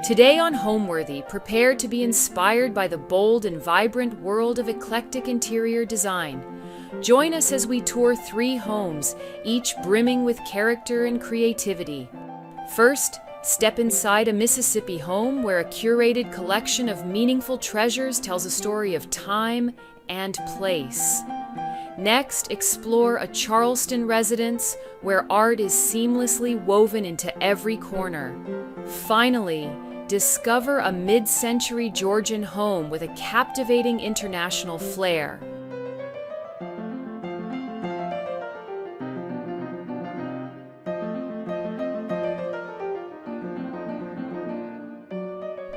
Today on Homeworthy, prepare to be inspired by the bold and vibrant world of eclectic interior design. Join us as we tour 3 homes, each brimming with character and creativity. First, step inside a Mississippi home where a curated collection of meaningful treasures tells a story of time and place. Next, explore a Charleston residence where art is seamlessly woven into every corner. Finally, discover a mid-century Georgian home with a captivating international flair.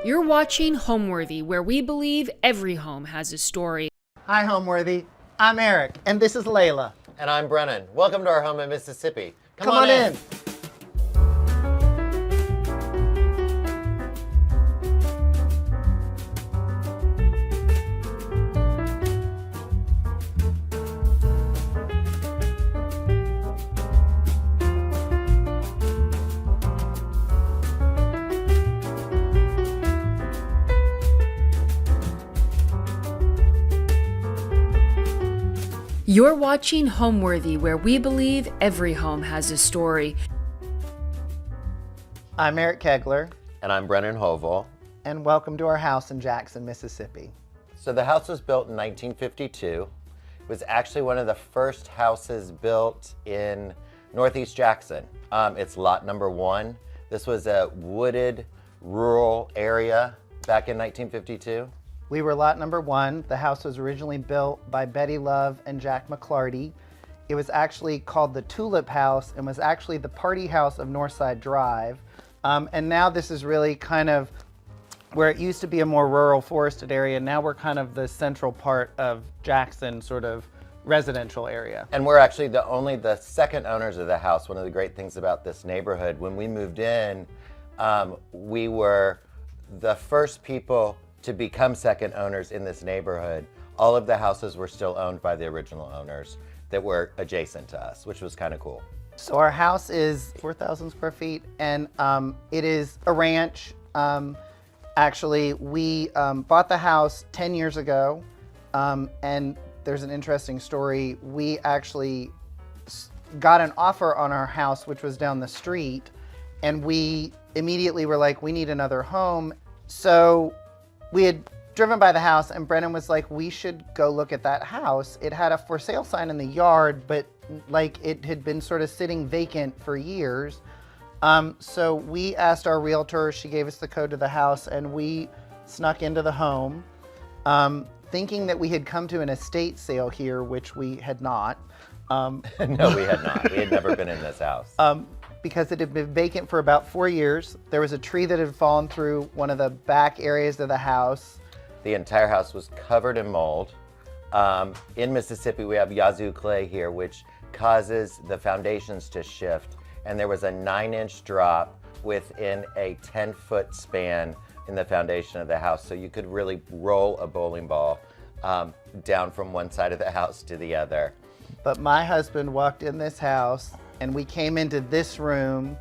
You're watching Homeworthy, where we believe every home has a story. Hi, Homeworthy. I'm Eric, and this is Layla. And I'm Brennan. Welcome to our home in Mississippi. Come on in. You're watching Homeworthy, where we believe every home has a story. I'm Eric Kegler, And I'm Brennan Hovel. and welcome to our house in Jackson, Mississippi. So the house was built in 1952. It was actually one of the first houses built in Northeast Jackson. It's lot number 1. This was a wooded rural area back in 1952. We were lot number 1. The house was originally built by Betty Love and Jack McClarty. It was actually called the Tulip House and was actually the party house of Northside Drive. And now this is really kind of where it used to be a more rural forested area. Now we're kind of the central part of Jackson sort of residential area. And we're actually only the second owners of the house. One of the great things about this neighborhood, when we moved in, we were the first people to become second owners in this neighborhood. All of the houses were still owned by the original owners that were adjacent to us, which was kind of cool. So our house is 4,000 square feet, and it is a ranch. Actually, we bought the house 10 years ago, and there's an interesting story. We actually got an offer on our house, which was down the street, and we immediately were like, we need another home. So we had driven by the house, and Brennan was like, we should go look at that house. It had a for sale sign in the yard, but like it had been sort of sitting vacant for years. So we asked our realtor, she gave us the code to the house, and we snuck into the home, thinking that we had come to an estate sale here, which we had not. No, we had not. We had never been in this house. Because it had been vacant for about 4 years. There was a tree that had fallen through one of the back areas of the house. The entire house was covered in mold. In Mississippi, we have yazoo clay here, which causes the foundations to shift. And there was a 9-inch drop within a 10-foot span in the foundation of the house. So you could really roll a bowling ball down from one side of the house to the other. But my husband walked in this house, and we came into this room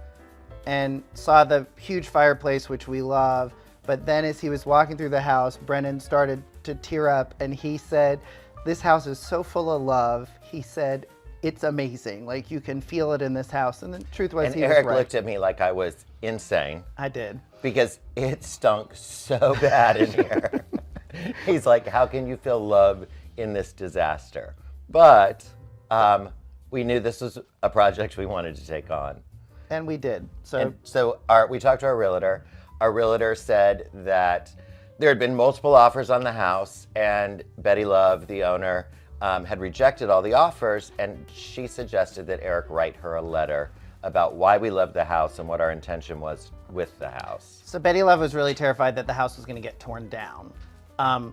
and saw the huge fireplace, which we love. But then as he was walking through the house, Brennan started to tear up, and he said, this house is so full of love. He said, it's amazing. Like, you can feel it in this house. And the truth was, he was right. Eric looked at me like I was insane. I did. Because it stunk so bad in here. He's like, how can you feel love in this disaster? But we knew this was a project we wanted to take on. And we did. So we talked to our realtor. Our realtor said that there had been multiple offers on the house, and Betty Love, the owner, had rejected all the offers, and she suggested that Eric write her a letter about why we loved the house and what our intention was with the house. So Betty Love was really terrified that the house was going to get torn down.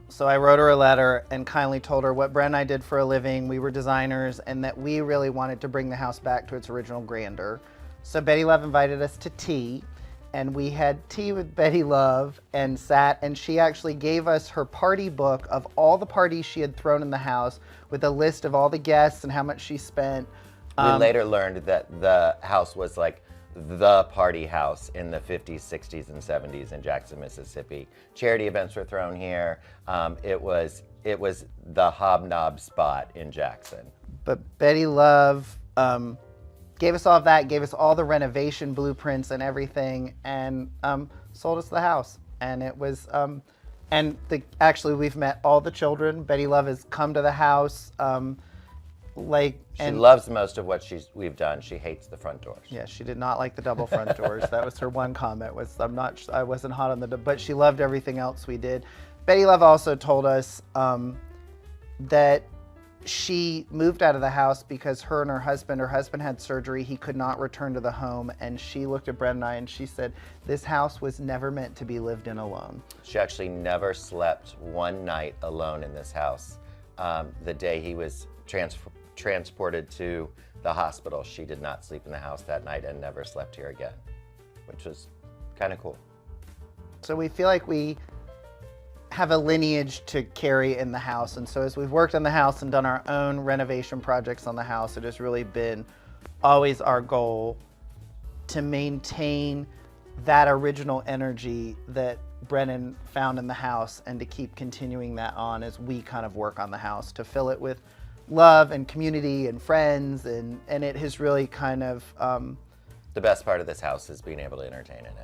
So I wrote her a letter and kindly told her what Brent and I did for a living. We were designers, and that we really wanted to bring the house back to its original grandeur. So Betty Love invited us to tea, and we had tea with Betty Love and sat, and she actually gave us her party book of all the parties she had thrown in the house with a list of all the guests and how much she spent. We later learned that the house was like the party house in the 50s, 60s, and 70s in Jackson, Mississippi. Charity events were thrown here. It was the hobnob spot in Jackson. But Betty Love gave us all of that, gave us all the renovation blueprints and everything, and sold us the house. And it was, actually we've met all the children. Betty Love has come to the house. She loves most of what we've done. She hates the front doors. Yeah, she did not like the double front doors. That was her one comment. I wasn't hot on but she loved everything else we did. Betty Love also told us that she moved out of the house because her husband had surgery. He could not return to the home, and she looked at Brent and I and she said, "This house was never meant to be lived in alone." She actually never slept one night alone in this house. The day he was transported to the hospital, she did not sleep in the house that night and never slept here again, which was kind of cool. So we feel like we have a lineage to carry in the house, and so as we've worked on the house and done our own renovation projects on the house, it has really been always our goal to maintain that original energy that Brennan found in the house and to keep continuing that on as we kind of work on the house, to fill it with love and community and friends, and it has really kind of... The best part of this house is being able to entertain in it.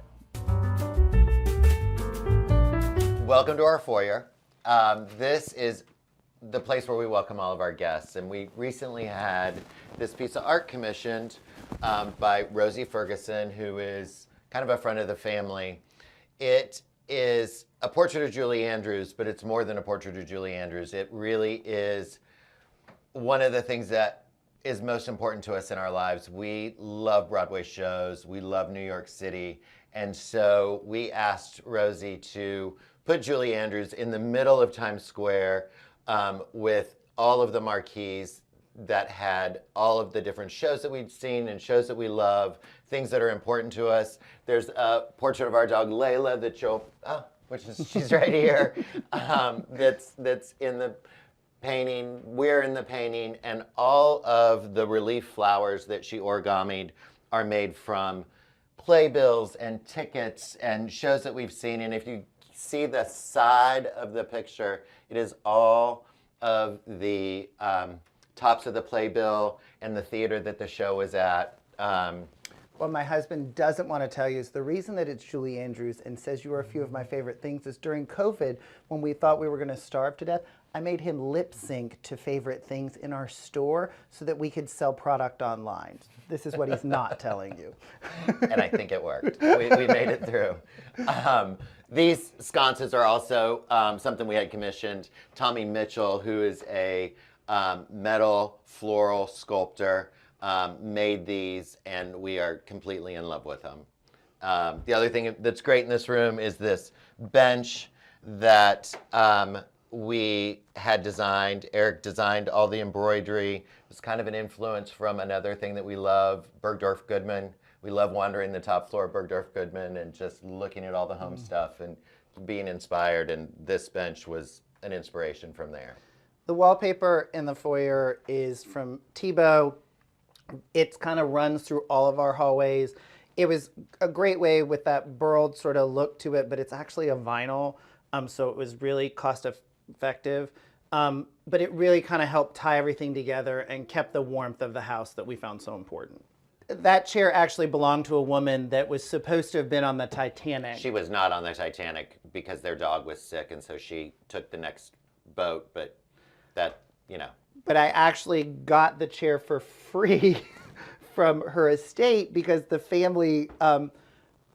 Welcome to our foyer. This is the place where we welcome all of our guests, and we recently had this piece of art commissioned by Rosie Ferguson, who is kind of a friend of the family. It is a portrait of Julie Andrews, but it's more than a portrait of Julie Andrews. It really is one of the things that is most important to us in our lives. We love Broadway shows, we love New York City, and so we asked Rosie to put Julie Andrews in the middle of Times Square with all of the marquees that had all of the different shows that we'd seen and shows that we love, things that are important to us. There's a portrait of our dog Layla that she's right here, that's in the painting. We're in the painting, and all of the relief flowers that she origamied are made from playbills and tickets and shows that we've seen. And if you see the side of the picture, it is all of the tops of the playbill and the theater that the show was at. What my husband doesn't want to tell you is the reason that it's Julie Andrews and says you are a few of my favorite things is during COVID, when we thought we were going to starve to death, I made him lip sync to favorite things in our store so that we could sell product online. This is what he's not telling you. And I think it worked. We made it through. These sconces are also something we had commissioned. Tommy Mitchell, who is a metal floral sculptor, made these, and we are completely in love with them. The other thing that's great in this room is this bench that we had designed. Eric designed all the embroidery. It's kind of an influence from another thing that we love, Bergdorf Goodman. We love wandering the top floor of Bergdorf Goodman and just looking at all the home stuff and being inspired, and this bench was an inspiration from there. The wallpaper in the foyer is from Tebow. It kind of runs through all of our hallways. It was a great way with that burled sort of look to it, but it's actually a vinyl, so it was really cost effective. But it really kind of helped tie everything together and kept the warmth of the house that we found so important. That chair actually belonged to a woman that was supposed to have been on the Titanic. She was not on the Titanic because their dog was sick, and so she took the next boat, but that, you know. But I actually got the chair for free from her estate because the family,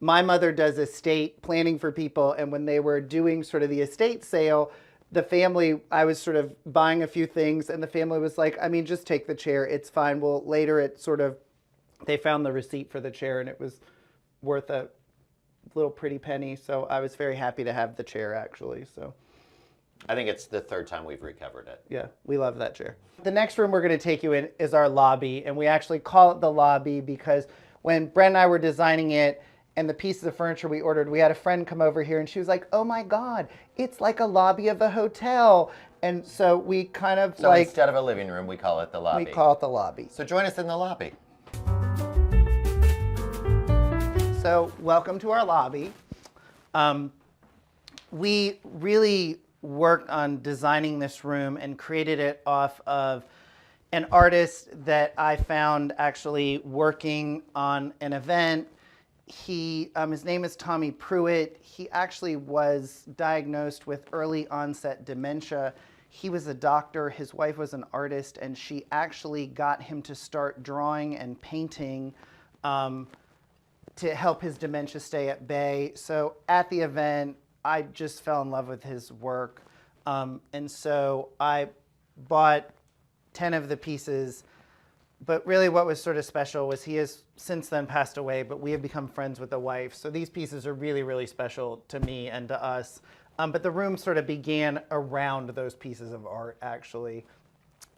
my mother does estate planning for people, and when they were doing sort of the estate sale, the family, I was sort of buying a few things, and the family was like, I mean, just take the chair, it's fine. Well, later it sort of, they found the receipt for the chair, and it was worth a little pretty penny, so I was very happy to have the chair, actually. So I think it's the third time we've recovered it. yeah, we love that chair. The next room we're going to take you in is our lobby, and we actually call it the lobby because when Brent and I were designing it and the pieces of furniture we ordered, we had a friend come over here, and she was like, oh my God, it's like a lobby of a hotel. And so we kind of So instead of a living room, we call it the lobby. we call it the lobby. So join us in the lobby. So welcome to our lobby. We really worked on designing this room and created it off of an artist that I found actually working on an event. His name is Tommy Pruitt. He actually was diagnosed with early onset dementia. He was a doctor, his wife was an artist, and she actually got him to start drawing and painting to help his dementia stay at bay. So at the event, I just fell in love with his work. And so I bought 10 of the pieces. But really what was sort of special was he has since then passed away, but we have become friends with the wife. So these pieces are really, really special to me and to us. But the room sort of began around those pieces of art, actually,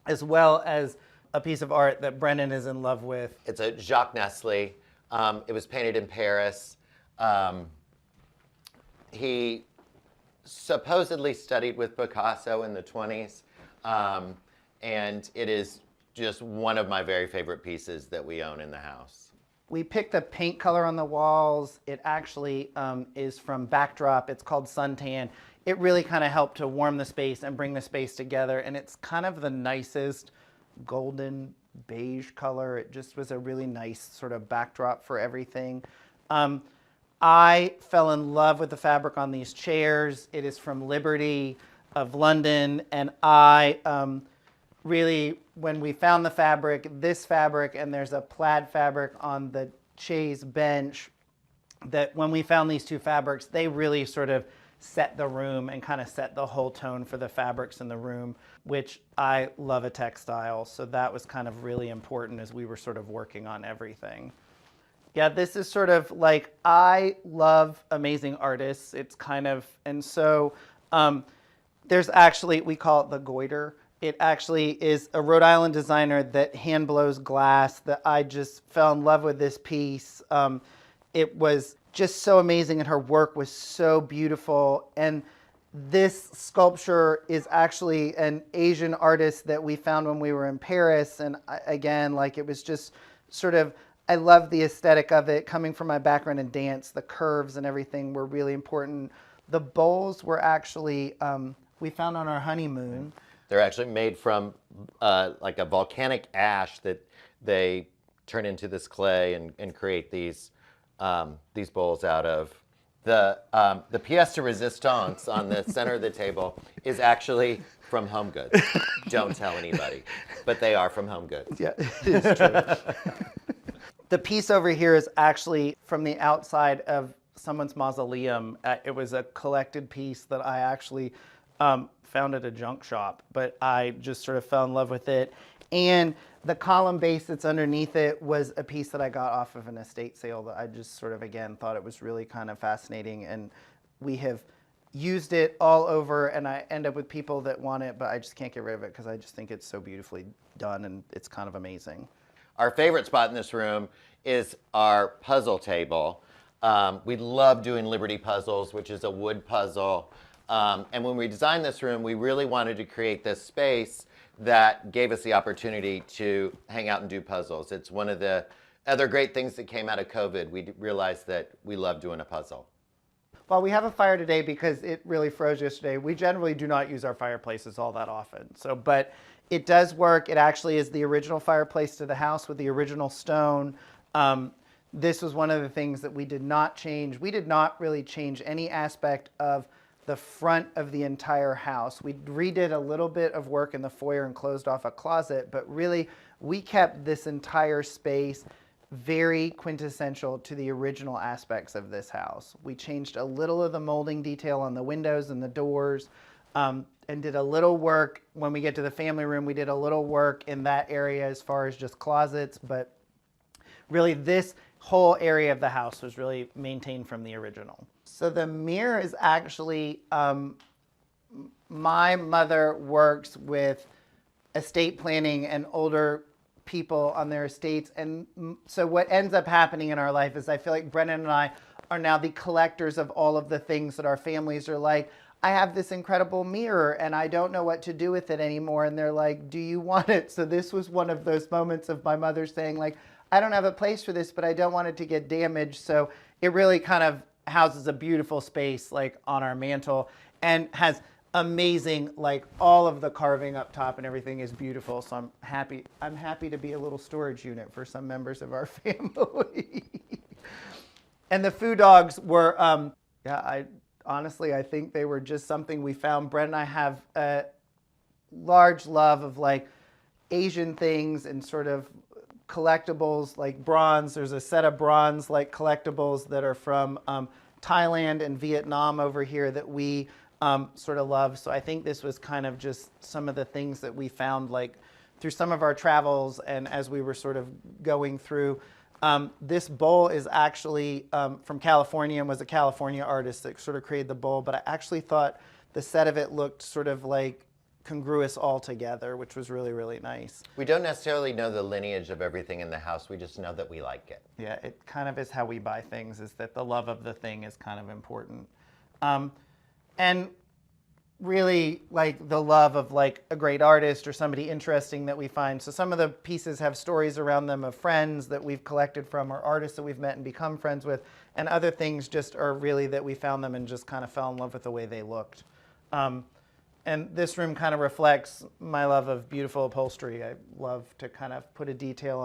as well as a piece of art that Brennan is in love with. It's a Jacques Nestle. It was painted in Paris. He supposedly studied with Picasso in the 20s. And it is just one of my very favorite pieces that we own in the house. We picked the paint color on the walls. It actually is from Backdrop. It's called Suntan. It really kind of helped to warm the space and bring the space together. And it's kind of the nicest golden beige color. It just was a really nice sort of backdrop for everything. I fell in love with the fabric on these chairs. It is from Liberty of London. And I really, when we found the fabric, this fabric, and there's a plaid fabric on the chaise bench, that when we found these two fabrics, they really sort of set the room and kind of set the whole tone for the fabrics in the room, which I love a textile. So that was kind of really important as we were sort of working on everything. Yeah, this is sort of like, I love amazing artists. It's kind of, and so there's actually, we call it the goiter. It actually is a Rhode Island designer that hand blows glass that I just fell in love with this piece. It was just so amazing and her work was so beautiful. And this sculpture is actually an Asian artist that we found when we were in Paris. And again, like it was just sort of, I love the aesthetic of it. Coming from my background in dance, the curves and everything were really important. The bowls were actually, we found on our honeymoon. They're actually made from like a volcanic ash that they turn into this clay and create these bowls out of. The pièce de résistance on the center of the table is actually from Home Goods. Don't tell anybody, but they are from Home Goods. Yeah, it is true. The piece over here is actually from the outside of someone's mausoleum. It was a collected piece that I actually found at a junk shop, but I just sort of fell in love with it. And the column base that's underneath it was a piece that I got off of an estate sale that I just sort of, again, thought it was really kind of fascinating. And we have used it all over, and I end up with people that want it, but I just can't get rid of it because I just think it's so beautifully done and it's kind of amazing. Our favorite spot in this room is our puzzle table. We love doing Liberty puzzles, which is a wood puzzle. And when we designed this room, we really wanted to create this space that gave us the opportunity to hang out and do puzzles. It's one of the other great things that came out of COVID. We realized that we love doing a puzzle. Well, we have a fire today because it really froze yesterday. We generally do not use our fireplaces all that often. So, but it does work. It actually is the original fireplace to the house with the original stone. This was one of the things that we did not change. We did not really change any aspect of the front of the entire house. We redid a little bit of work in the foyer and closed off a closet, but really we kept this entire space very quintessential to the original aspects of this house. We changed a little of the molding detail on the windows and the doors, and did a little work. When we get to the family room, we did a little work in that area as far as just closets, but really this whole area of the house was really maintained from the original. So the mirror is actually, my mother works with estate planning and older people on their estates. And so what ends up happening in our life is I feel like Brennan and I are now the collectors of all of the things that our families are like, I have this incredible mirror and I don't know what to do with it anymore. And they're like, do you want it? So this was one of those moments of my mother saying like, I don't have a place for this, but I don't want it to get damaged. So it really kind of houses a beautiful space like on our mantle and has amazing, like all of the carving up top and everything is beautiful. So I'm happy to be a little storage unit for some members of our family. And the foo dogs were, I think they were just something we found. Brent and I have a large love of like Asian things and sort of collectibles like bronze. There's a set of bronze like collectibles that are from Thailand and Vietnam over here that we sort of love. So I think this was kind of just some of the things that we found like through some of our travels and as we were sort of going through. This bowl is actually from California and was a California artist that sort of created the bowl, but I actually thought the set of it looked sort of like congruous all together, which was really, really nice. We don't necessarily know the lineage of everything in the house. We just know that we like it. Yeah, it kind of is how we buy things, is that the love of the thing is kind of important. And really like the love of like a great artist or somebody interesting that we find. So some of the pieces have stories around them of friends that we've collected from or artists that we've met and become friends with. And other things just are really that we found them and just kind of fell in love with the way they looked. And this room kind of reflects my love of beautiful upholstery. I love to kind of put a detail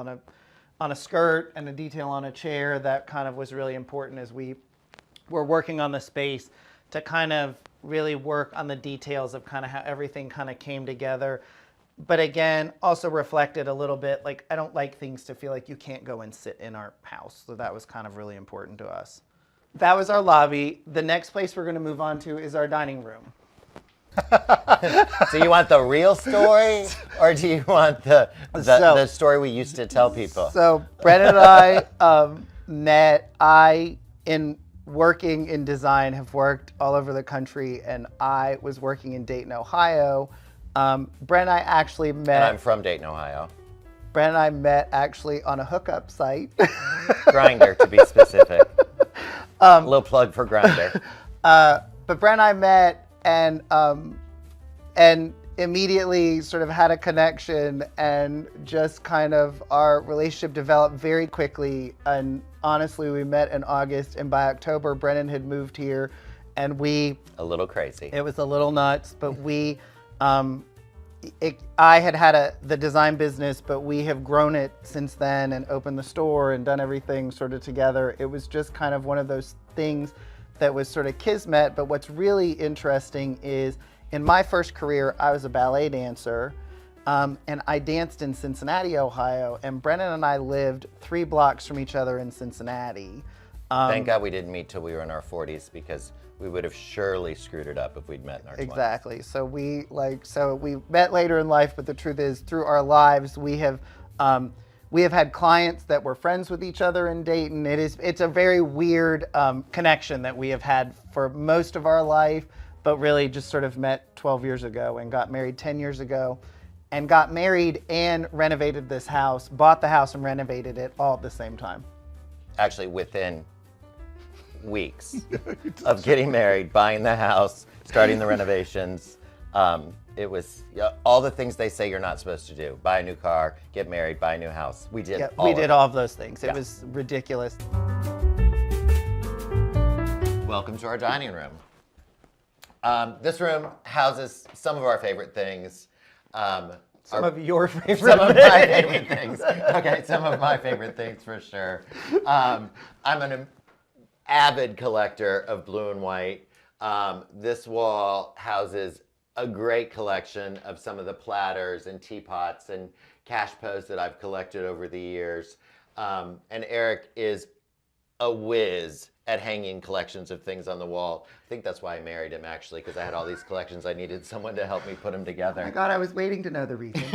on a skirt and a detail on a chair. That kind of was really important as we were working on the space to kind of really work on the details of kind of how everything kind of came together. But again, also reflected a little bit, like I don't like things to feel like you can't go and sit in our house. So that was kind of really important to us. That was our lobby. The next place we're going to move on to is our dining room. So you want the real story, or do you want the story we used to tell people? So Brett and I met. In working in design, have worked all over the country, and I was working in Dayton, Ohio. Brett and I actually met. And I'm from Dayton, Ohio. Brett and I met actually on a hookup site. Grindr, to be specific. A little plug for Grindr. But Brett and I met and immediately sort of had a connection, and just kind of our relationship developed very quickly. And honestly, we met in August, and by October, Brennan had moved here, and a little crazy. It was a little nuts, but I had the design business, but we have grown it since then and opened the store and done everything sort of together. It was just kind of one of those things that was sort of kismet. But what's really interesting is in my first career, I was a ballet dancer, and I danced in Cincinnati, Ohio, and Brennan and I lived 3 blocks from each other in Cincinnati. Thank God we didn't meet till we were in our 40s, because we would have surely screwed it up if we'd met in our 20s. Exactly. So we met later in life, but the truth is, through our lives, we have had clients that were friends with each other in Dayton. It's a very weird connection that we have had for most of our life, but really just sort of met 12 years ago and got married 10 years ago, and got married and renovated this house, bought the house and renovated it all at the same time. Actually, within weeks of getting married, buying the house, starting the renovations. It was all the things they say you're not supposed to do. Buy a new car, get married, buy a new house. We did all of those things. It was ridiculous. Welcome to our dining room. This room houses some of our favorite things. Some of your favorite Some of my favorite things. Okay, some of my favorite things for sure. I'm an avid collector of blue and white. This wall houses a great collection of some of the platters and teapots and cash pots that I've collected over the years. And Eric is a whiz at hanging collections of things on the wall. I think that's why I married him, actually, because I had all these collections. I needed someone to help me put them together. Oh my God, I was waiting to know the reason.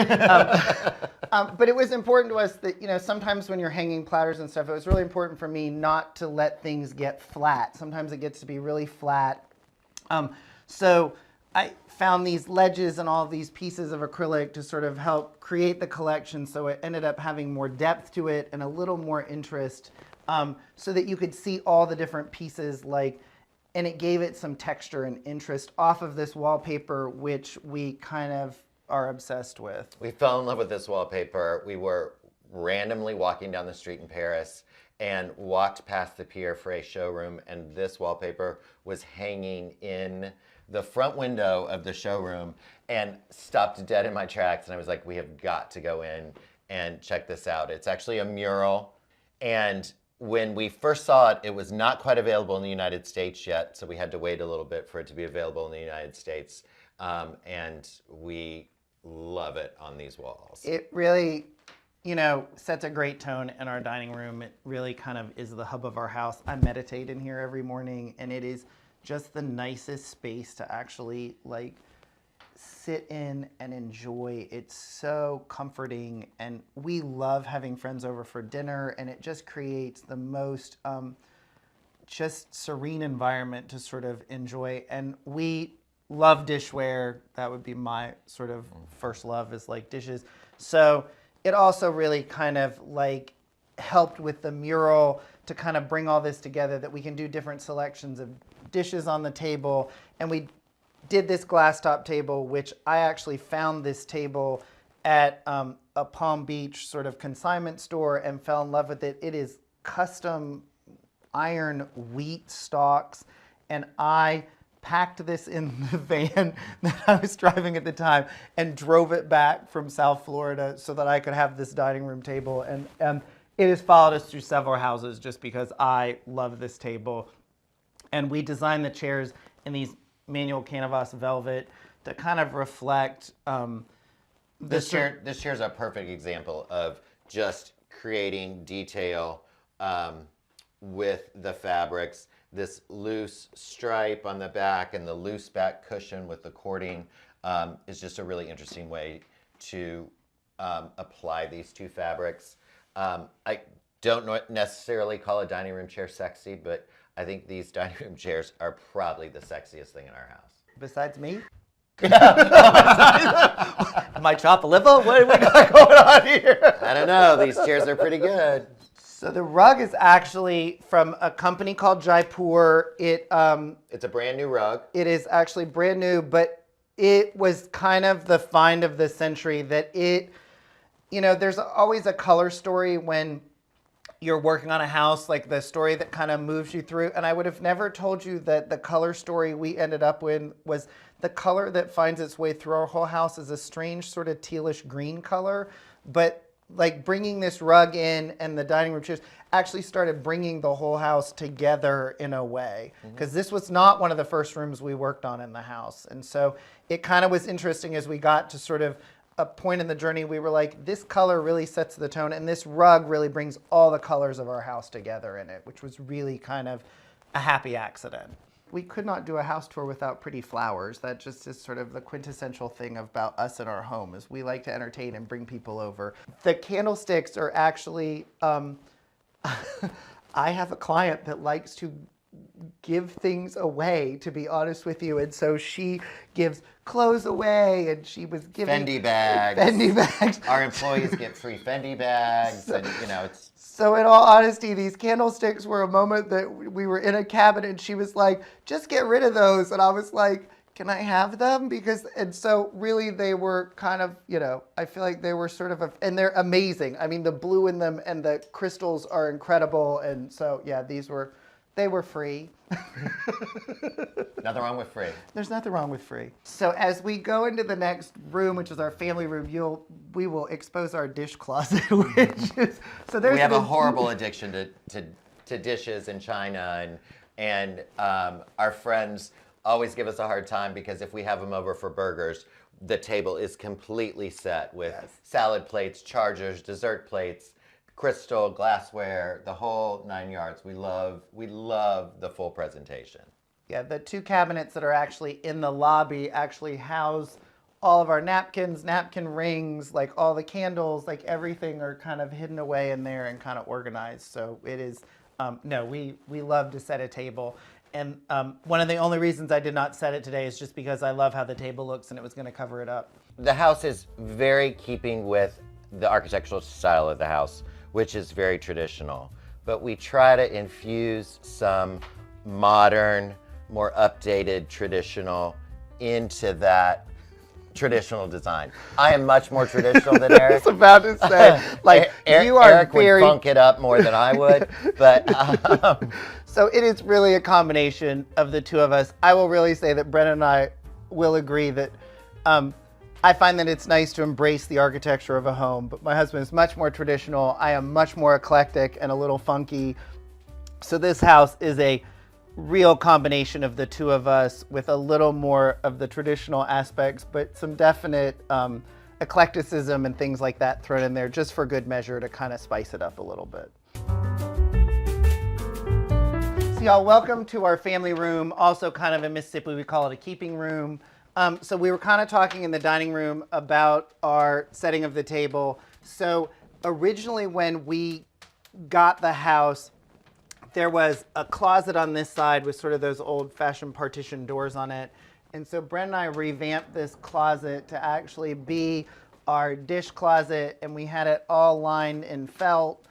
But it was important to us that, sometimes when you're hanging platters and stuff, it was really important for me not to let things get flat. Sometimes it gets to be really flat. So I found these ledges and all these pieces of acrylic to sort of help create the collection. So it ended up having more depth to it and a little more interest. So that you could see all the different pieces, and it gave it some texture and interest off of this wallpaper, which we kind of are obsessed with. We fell in love with this wallpaper. We were randomly walking down the street in Paris, and walked past the Pierre Frey showroom, and this wallpaper was hanging in the front window of the showroom, and stopped dead in my tracks. And I was like, we have got to go in and check this out. It's actually a mural. And when we first saw it, it was not quite available in the United States yet. So we had to wait a little bit for it to be available in the United States. And we love it on these walls. It really, you know, sets a great tone in our dining room. It really kind of is the hub of our house. I meditate in here every morning, and it is just the nicest space to actually like sit in and enjoy. It's so comforting, and we love having friends over for dinner, and it just creates the most just serene environment to sort of enjoy. And we love dishware. That would be my sort of first love, is like dishes. So it also really kind of like helped with the mural to kind of bring all this together, that we can do different selections of dishes on the table. And we did this glass top table, which I actually found this table at a Palm Beach sort of consignment store and fell in love with it. It is custom iron wheat stalks, and I packed this in the van that I was driving at the time and drove it back from South Florida so that I could have this dining room table. And it has followed us through several houses just because I love this table. And we designed the chairs in these manual canvas velvet to kind of reflect This chair is a perfect example of just creating detail with the fabrics. This loose stripe on the back and the loose back cushion with the cording is just a really interesting way to apply these two fabrics. I don't necessarily call a dining room chair sexy, but I think these dining room chairs are probably the sexiest thing in our house. Besides me? My chop liver? What do we got going on here? I don't know. These chairs are pretty good. So the rug is actually from a company called Jaipur. It's a brand new rug. It is actually brand new, but it was kind of the find of the century. That it, you know, there's always a color story when you're working on a house, like the story that kind of moves you through. And I would have never told you that the color story we ended up with was the color that finds its way through our whole house is a strange sort of tealish green color. But like bringing this rug in and the dining room chairs actually started bringing the whole house together in a way. Because this was not one of the first rooms we worked on in the house. And so it kind of was interesting as we got to sort of a point in the journey, we were like, this color really sets the tone, and this rug really brings all the colors of our house together in it, which was really kind of a happy accident. We could not do a house tour without pretty flowers. That just is sort of the quintessential thing about us in our home, is we like to entertain and bring people over. The candlesticks are actually, I have a client that likes to give things away, to be honest with you, and so she gives clothes away, and she was giving Fendi bags. Fendi bags. Our employees get free Fendi bags, and you know, it's. So in all honesty, these candlesticks were a moment that we were in a cabin, and she was like, just get rid of those. And I was like, can I have them? And so really they were kind of, you know, I feel like they were sort of, and they're amazing. I mean, the blue in them and the crystals are incredible. And so, yeah, they were free. Nothing wrong with free. There's nothing wrong with free. So as we go into the next room, which is our family room, we will expose our dish closet, which is, so there's. We have a horrible addiction to dishes and china, and our friends always give us a hard time because if we have them over for burgers, the table is completely set with salad plates, chargers, dessert plates, crystal, glassware, the whole 9 yards. We love the full presentation. Yeah, the two cabinets that are actually in the lobby actually house all of our napkins, napkin rings, like all the candles, like everything are kind of hidden away in there and kind of organized. So it is, we love to set a table. And one of the only reasons I did not set it today is just because I love how the table looks and it was going to cover it up. The house is very keeping with the architectural style of the house, which is very traditional. But we try to infuse some modern, more updated, traditional into that traditional design. I am much more traditional than Eric. I was about to say, like, you are Eric very... would funk it up more than I would, but So it is really a combination of the two of us. I will really say that Brennan and I will agree that I find that it's nice to embrace the architecture of a home, but my husband is much more traditional. I am much more eclectic and a little funky. So this house is a real combination of the two of us with a little more of the traditional aspects, but some definite eclecticism and things like that thrown in there just for good measure to kind of spice it up a little bit. So y'all, welcome to our family room. Also kind of in Mississippi, we call it a keeping room. So we were kind of talking in the dining room about our setting of the table. So originally when we got the house, there was a closet on this side with sort of those old-fashioned partition doors on it. And so Brent and I revamped this closet to actually be our dish closet, and we had it all lined in felt.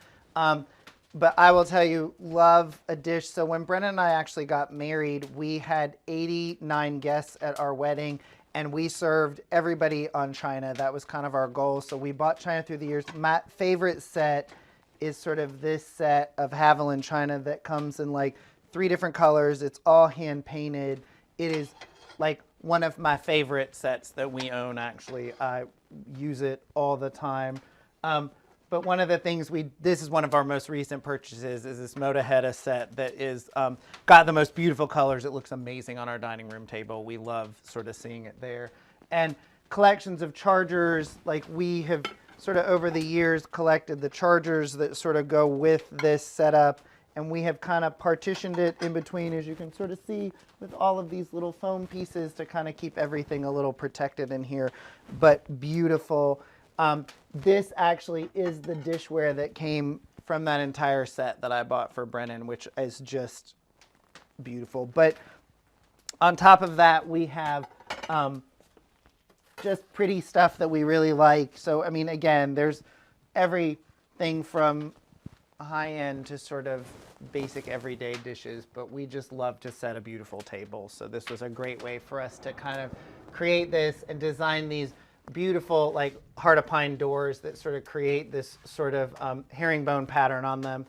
But I will tell you, love a dish. So when Brennan and I actually got married, we had 89 guests at our wedding, and we served everybody on china. That was kind of our goal. So we bought china through the years. My favorite set is sort of this set of Haviland china that comes in like 3 different colors. It's all hand painted. It is like one of my favorite sets that we own, actually. I use it all the time. But one of the things this is one of our most recent purchases, is this Motorhead set that is got the most beautiful colors. It looks amazing on our dining room table. We love sort of seeing it there. And collections of chargers, like we have sort of over the years collected the chargers that sort of go with this setup. And we have kind of partitioned it in between, as you can sort of see, with all of these little foam pieces to kind of keep everything a little protected in here, but beautiful. This actually is the dishware that came from that entire set that I bought for Brennan, which is just beautiful. But on top of that, we have just pretty stuff that we really like. So, I mean, again, there's everything from high-end to sort of basic everyday dishes, but we just love to set a beautiful table. So this was a great way for us to kind of create this and design these beautiful, like, heart of pine doors that sort of create this sort of herringbone pattern on them.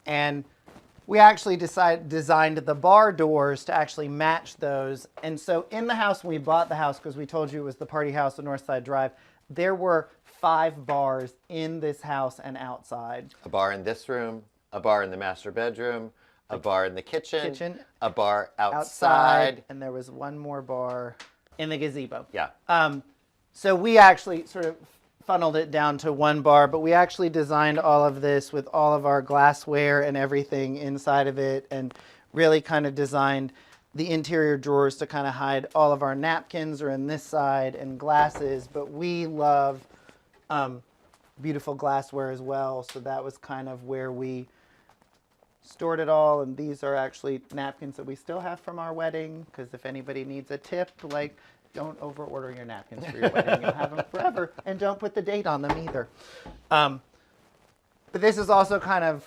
And we actually designed the bar doors to actually match those. And so in the house, when we bought the house, because we told you it was the party house on Northside Drive, there were 5 bars in this house and outside. A bar in this room, a bar in the master bedroom, a bar in the kitchen, a bar outside. And there was one more bar in the gazebo. Yeah. So we actually sort of funneled it down to 1 bar, but we actually designed all of this with all of our glassware and everything inside of it, and really kind of designed the interior drawers to kind of hide all of our napkins are in this side and glasses. But we love beautiful glassware as well, so that was kind of where we stored it all. And these are actually napkins that we still have from our wedding, because if anybody needs a tip, like, don't over-order your napkins for your wedding. You'll have them forever. And don't put the date on them either. But this is also kind of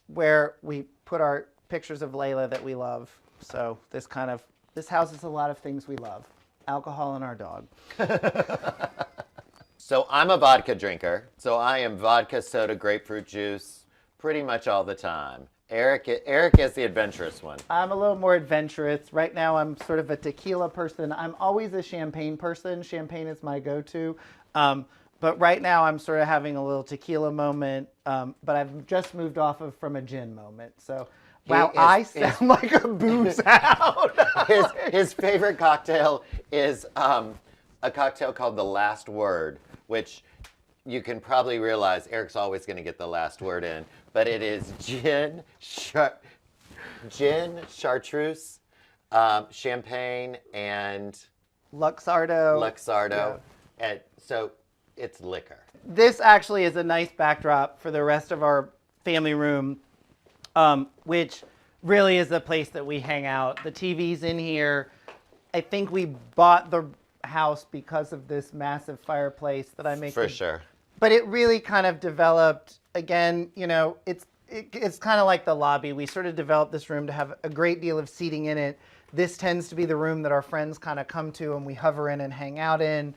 where we put our pictures of Layla that we love. So this houses a lot of things we love. Alcohol and our dog. So I'm a vodka drinker. So I am vodka, soda, grapefruit juice pretty much all the time. Eric is the adventurous one. I'm a little more adventurous. Right now I'm sort of a tequila person. I'm always a champagne person. Champagne is my go-to. But right now I'm sort of having a little tequila moment. But I've just moved off from a gin moment. So, wow, I sound like a booze hound. His favorite cocktail is a cocktail called The Last Word, which you can probably realize Eric's always going to get the last word in, but it is gin, chartreuse, champagne, and Luxardo. Yeah. And so it's liquor. This actually is a nice backdrop for the rest of our family room, which really is the place that we hang out. The TV's in here. I think we bought the house because of this massive fireplace that I make. For sure. But it really kind of developed, again, you know, it's kind of like the lobby. We sort of developed this room to have a great deal of seating in it. this tends to be the room that our friends kind of come to and we hover in and hang out in.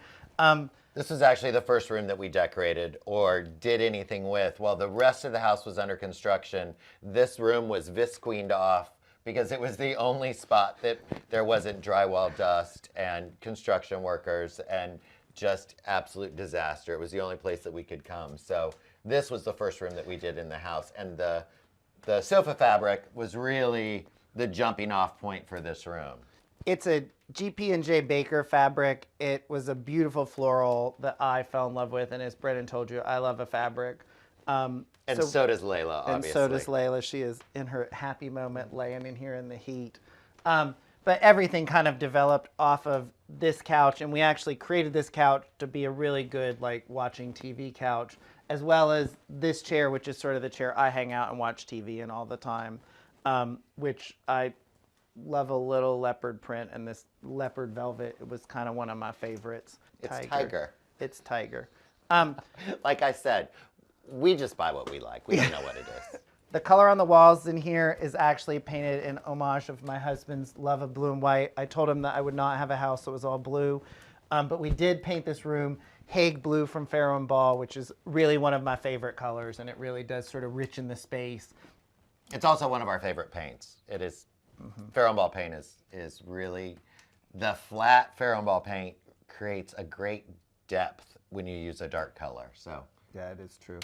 This was actually the first room that we decorated or did anything with. While the rest of the house was under construction, this room was visqueened off because it was the only spot that there wasn't drywall dust and construction workers and just absolute disaster. It was the only place that we could come. So this was the first room that we did in the house. And the sofa fabric was really the jumping off point for this room. It's a GP&J Baker fabric. It was a beautiful floral that I fell in love with. And as Brennan told you, I love a fabric. And so does Layla, obviously. And so does Layla. She is in her happy moment laying in here in the heat. But everything kind of developed off of this couch. And we actually created this couch to be a really good, like, watching TV couch, as well as this chair, which is sort of the chair I hang out and watch TV in all the time, which I love a little leopard print, and this leopard velvet, it was kind of one of my favorites. It's tiger. It's tiger. Like I said, we just buy what we like. We don't know what it is. The color on the walls in here is actually painted in homage of my husband's love of blue and white. I told him that I would not have a house that was all blue, but we did paint this room Hague blue from Farrow and Ball, which is really one of my favorite colors, and it really does sort of richen the space. It's also one of our favorite paints. It is, Farrow and Ball paint is really, the flat Farrow and Ball paint creates a great depth when you use a dark color, so. Yeah, it is true.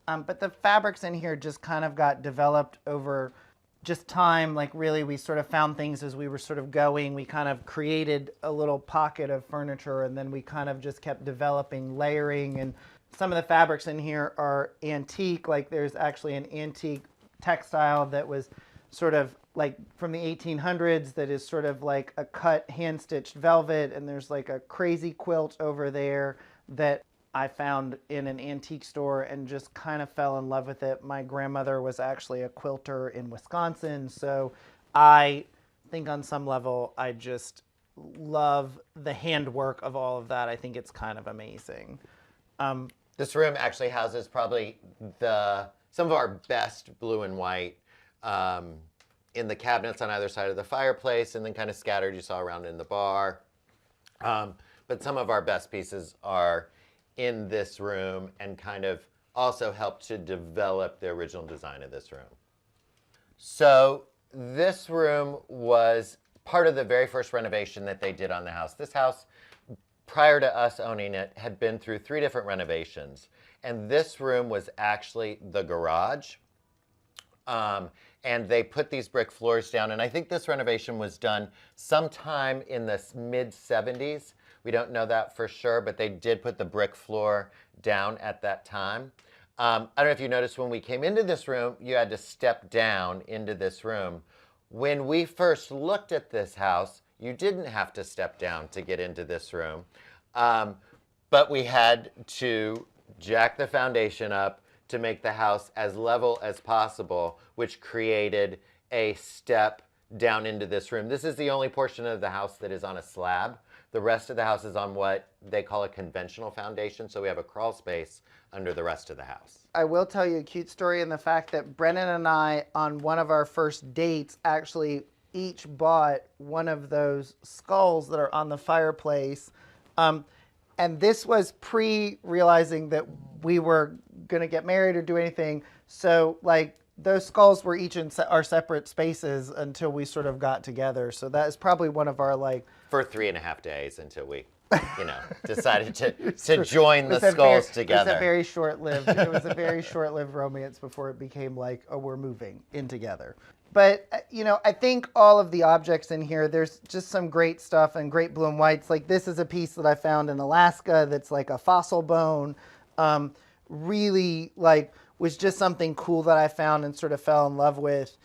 But the fabrics in here just kind of got developed over just time. Like, really, we sort of found things as we were sort of going. We kind of created a little pocket of furniture, and then we kind of just kept developing, layering. And some of the fabrics in here are antique. Like, there's actually an antique textile that was sort of like from the 1800s that is sort of like a cut hand-stitched velvet. And there's like a crazy quilt over there that I found in an antique store and just kind of fell in love with it. My grandmother was actually a quilter in Wisconsin, so I think on some level I just love the handwork of all of that. I think it's kind of amazing. This room actually houses probably some of our best blue and white in the cabinets on either side of the fireplace, and then kind of scattered, you saw around in the bar. But some of our best pieces are in this room and kind of also helped to develop the original design of this room. So this room was part of the very first renovation that they did on the house. This house, prior to us owning it, had been through 3 different renovations. And this room was actually the garage. And they put these brick floors down. And I think this renovation was done sometime in the mid-70s. We don't know that for sure, but they did put the brick floor down at that time. I don't know if you noticed when we came into this room, you had to step down into this room. When we first looked at this house, you didn't have to step down to get into this room, but we had to jack the foundation up to make the house as level as possible, which created a step down into this room. This is the only portion of the house that is on a slab. The rest of the house is on what they call a conventional foundation, so we have a crawl space under the rest of the house. I will tell you a cute story in the fact that Brennan and I, on one of our first dates, actually each bought one of those skulls that are on the fireplace. And this was pre-realizing that we were going to get married or do anything. So, like, those skulls were each in our separate spaces until we sort of got together. So that is probably one of our, like... For 3.5 days until we, decided to join the skulls together. It was a very short-lived, it was a very short-lived romance before it became like, oh, we're moving in together. But, I think all of the objects in here, there's just some great stuff and great blue and whites. Like, this is a piece that I found in Alaska that's like a fossil bone. Really, like, was just something cool that I found and sort of fell in love with.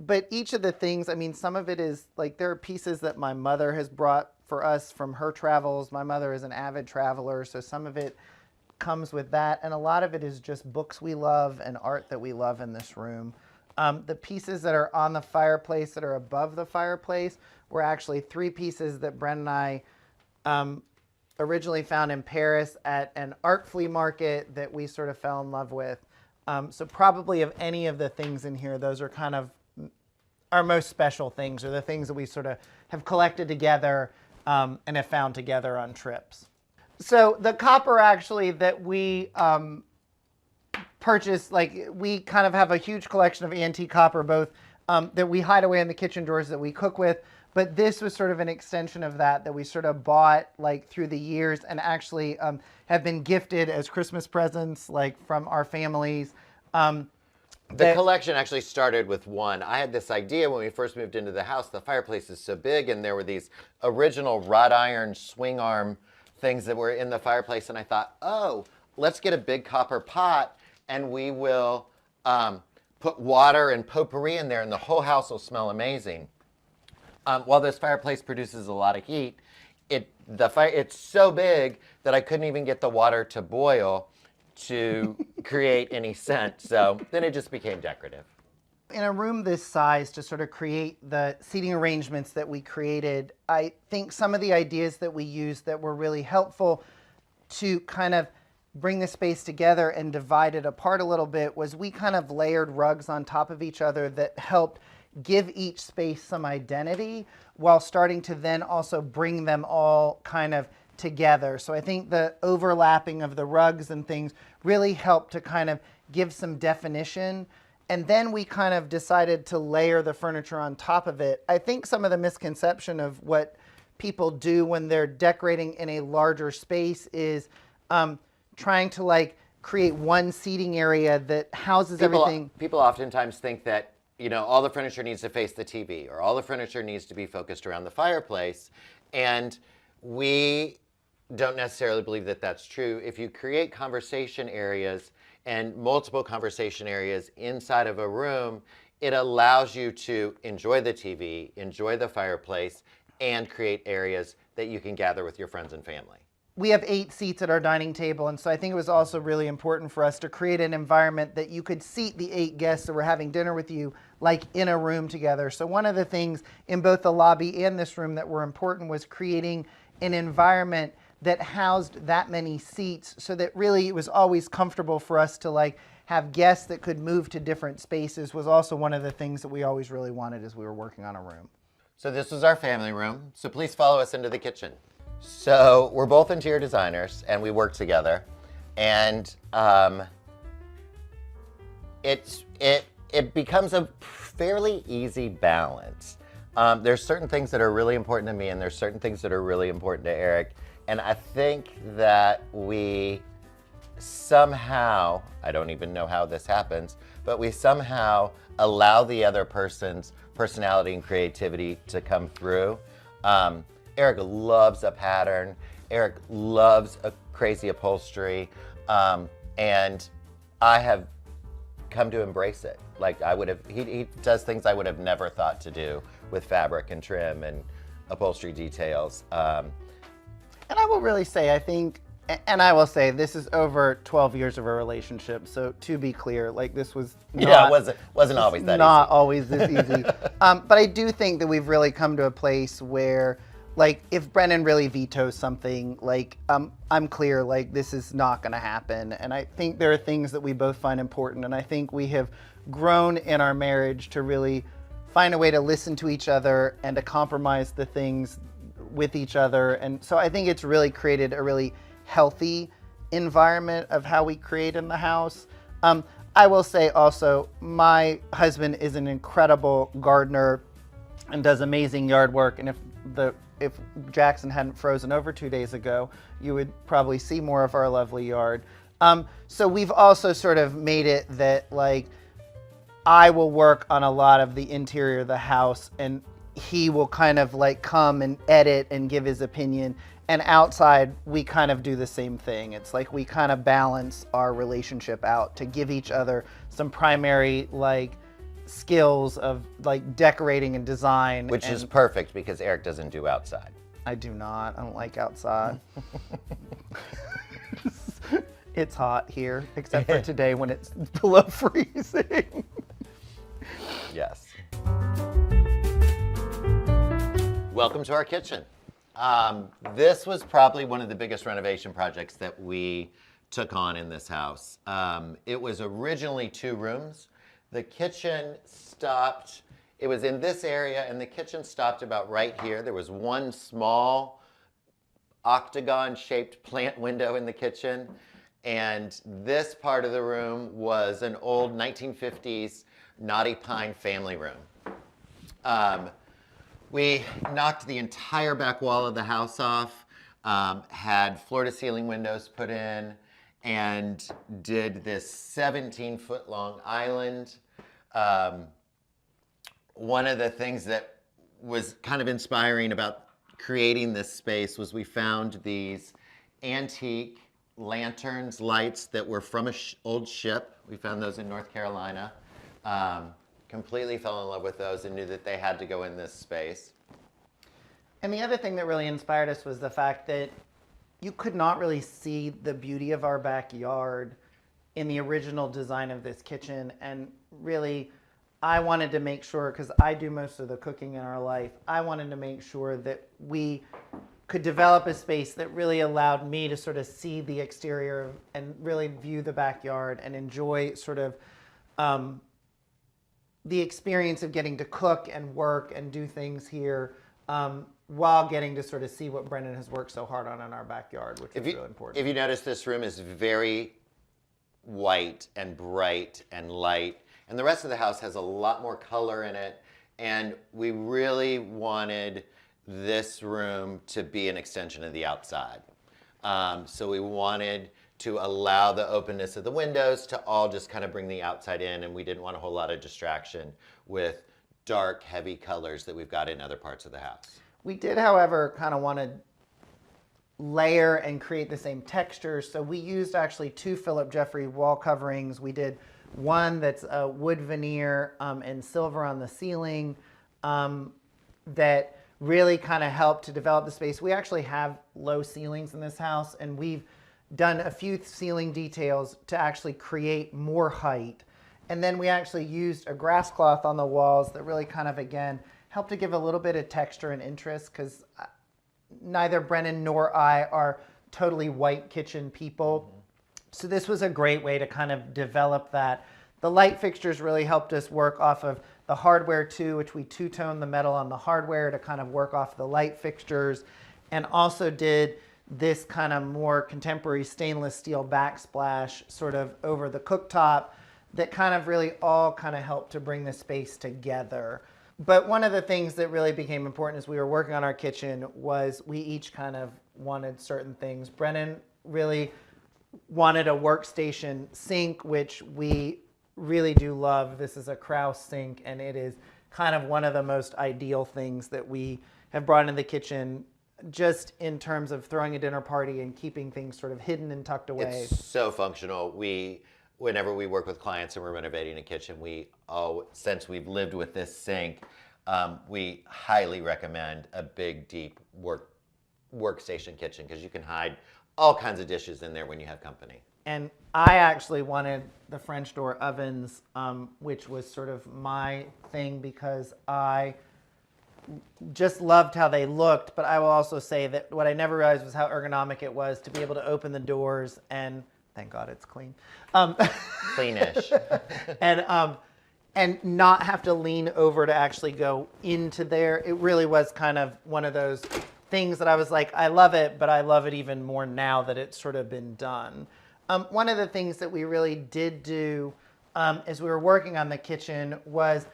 But each of the things, I mean, some of it is like, there are pieces that my mother has brought for us from her travels. My mother is an avid traveler, so some of it comes with that. And a lot of it is just books we love and art that we love in this room. The pieces that are on the fireplace, that are above the fireplace, were actually 3 pieces that Brent and I originally found in Paris at an art flea market that we sort of fell in love with. So probably of any of the things in here, those are kind of our most special things, or the things that we sort of have collected together and have found together on trips. So the copper actually that we purchased, like we kind of have a huge collection of antique copper, both that we hide away in the kitchen drawers that we cook with, but this was sort of an extension of that we sort of bought like through the years and actually have been gifted as Christmas presents, like from our families. The collection actually started with one. I had this idea when we first moved into the house. The fireplace is so big, and there were these original wrought iron swing arm things that were in the fireplace, and I thought, oh, let's get a big copper pot, and we will put water and potpourri in there, and the whole house will smell amazing. While this fireplace produces a lot of heat, it's so big that I couldn't even get the water to boil to create any scent. So then it just became decorative. In a room this size, to sort of create the seating arrangements that we created, I think some of the ideas that we used that were really helpful to kind of bring the space together and divide it apart a little bit was we kind of layered rugs on top of each other that helped give each space some identity while starting to then also bring them all kind of together. So I think the overlapping of the rugs and things really helped to kind of give some definition. And then we kind of decided to layer the furniture on top of it. I think some of the misconception of what people do when they're decorating in a larger space is trying to like create one seating area that houses everything. People oftentimes think that, you know, all the furniture needs to face the TV, or all the furniture needs to be focused around the fireplace. And we don't necessarily believe that that's true. If you create conversation areas and multiple conversation areas inside of a room, it allows you to enjoy the TV, enjoy the fireplace, and create areas that you can gather with your friends and family. We have 8 seats at our dining table, and so I think it was also really important for us to create an environment that you could seat the 8 guests that were having dinner with you like in a room together. So one of the things in both the lobby and this room that were important was creating an environment that housed that many seats so that really it was always comfortable for us to like have guests that could move to different spaces was also one of the things that we always really wanted as we were working on a room. So this was our family room. So please follow us into the kitchen. So we're both interior designers and we work together, and it becomes a fairly easy balance. There's certain things that are really important to me, and there's certain things that are really important to Eric. And I think that we somehow, I don't even know how this happens, but we somehow allow the other person's personality and creativity to come through. Eric loves a pattern. Eric loves a crazy upholstery. And I have come to embrace it. Like he does things I would have never thought to do with fabric and trim and upholstery details. And I will really say, I think, and I will say, this is over 12 years of a relationship. So to be clear, like this was not, it wasn't always that not easy. always this easy. But I do think that we've really come to a place where, like, if Brennan really vetoes something, like, I'm clear, like, this is not going to happen. And I think there are things that we both find important. And I think we have grown in our marriage to really find a way to listen to each other and to compromise the things with each other. And so I think it's really created a really healthy environment of how we create in the house. I will say also, my husband is an incredible gardener and does amazing yard work. And if Jackson hadn't frozen over 2 days ago, you would probably see more of our lovely yard. So we've also sort of made it that, like, I will work on a lot of the interior of the house, and he will kind of like come and edit and give his opinion. And outside, we kind of do the same thing. It's like we kind of balance our relationship out to give each other some primary like skills of like decorating and design. Which is perfect because Eric doesn't do outside. I do not. I don't like outside. It's hot here, except for today when it's below freezing. Yes. Welcome to our kitchen. This was probably one of the biggest renovation projects that we took on in this house. It was originally 2 rooms. The kitchen stopped it was in this area, and the kitchen stopped about right here. There was one small octagon-shaped plant window in the kitchen, and this part of the room was an old 1950s knotty pine family room. We knocked the entire back wall of the house off, had floor-to-ceiling windows put in, and did this 17-foot-long island. One of the things that was kind of inspiring about creating this space was we found these antique lanterns, lights that were from an old ship. We found those in North Carolina. Completely fell in love with those and knew that they had to go in this space. And the other thing that really inspired us was the fact that you could not really see the beauty of our backyard in the original design of this kitchen. And really, I wanted to make sure, because I do most of the cooking in our life, I wanted to make sure that we could develop a space that really allowed me to sort of see the exterior and really view the backyard and enjoy sort of the experience of getting to cook and work and do things here while getting to sort of see what Brendan has worked so hard on in our backyard, which is really important. If you notice, this room is very white and bright and light, and the rest of the house has a lot more color in it, and we really wanted this room to be an extension of the outside. So we wanted to allow the openness of the windows to all just kind of bring the outside in, and we didn't want a whole lot of distraction with dark, heavy colors that we've got in other parts of the house. We did, however, kind of want to layer and create the same texture. So we used actually 2 Philip Jeffrey wall coverings. We did one that's a wood veneer and silver on the ceiling that really kind of helped to develop the space. We actually have low ceilings in this house, and we've done a few ceiling details to actually create more height. And then we actually used a grass cloth on the walls that really kind of, again, helped to give a little bit of texture and interest, because neither Brennan nor I are totally white kitchen people. So this was a great way to kind of develop that. The light fixtures really helped us work off of the hardware too, which we two-toned the metal on the hardware to kind of work off the light fixtures, and also did this kind of more contemporary stainless steel backsplash sort of over the cooktop that kind of really all kind of helped to bring the space together. But one of the things that really became important as we were working on our kitchen was we each kind of wanted certain things. Brennan really wanted a workstation sink, which we really do love. This is a Kraus sink, and it is kind of one of the most ideal things that we have brought into the kitchen, just in terms of throwing a dinner party and keeping things sort of hidden and tucked away. It's so functional. Whenever we work with clients and we're renovating a kitchen, since we've lived with this sink, we highly recommend a big, deep workstation kitchen, because you can hide all kinds of dishes in there when you have company. And I actually wanted the French door ovens, which was sort of my thing, because I just loved how they looked. But I will also say that what I never realized was how ergonomic it was to be able to open the doors, and thank God it's clean. Cleanish. And not have to lean over to actually go into there. It really was kind of one of those things that I was like, I love it, but I love it even more now that it's sort of been done. One of the things that we really did do as we were working on the kitchen was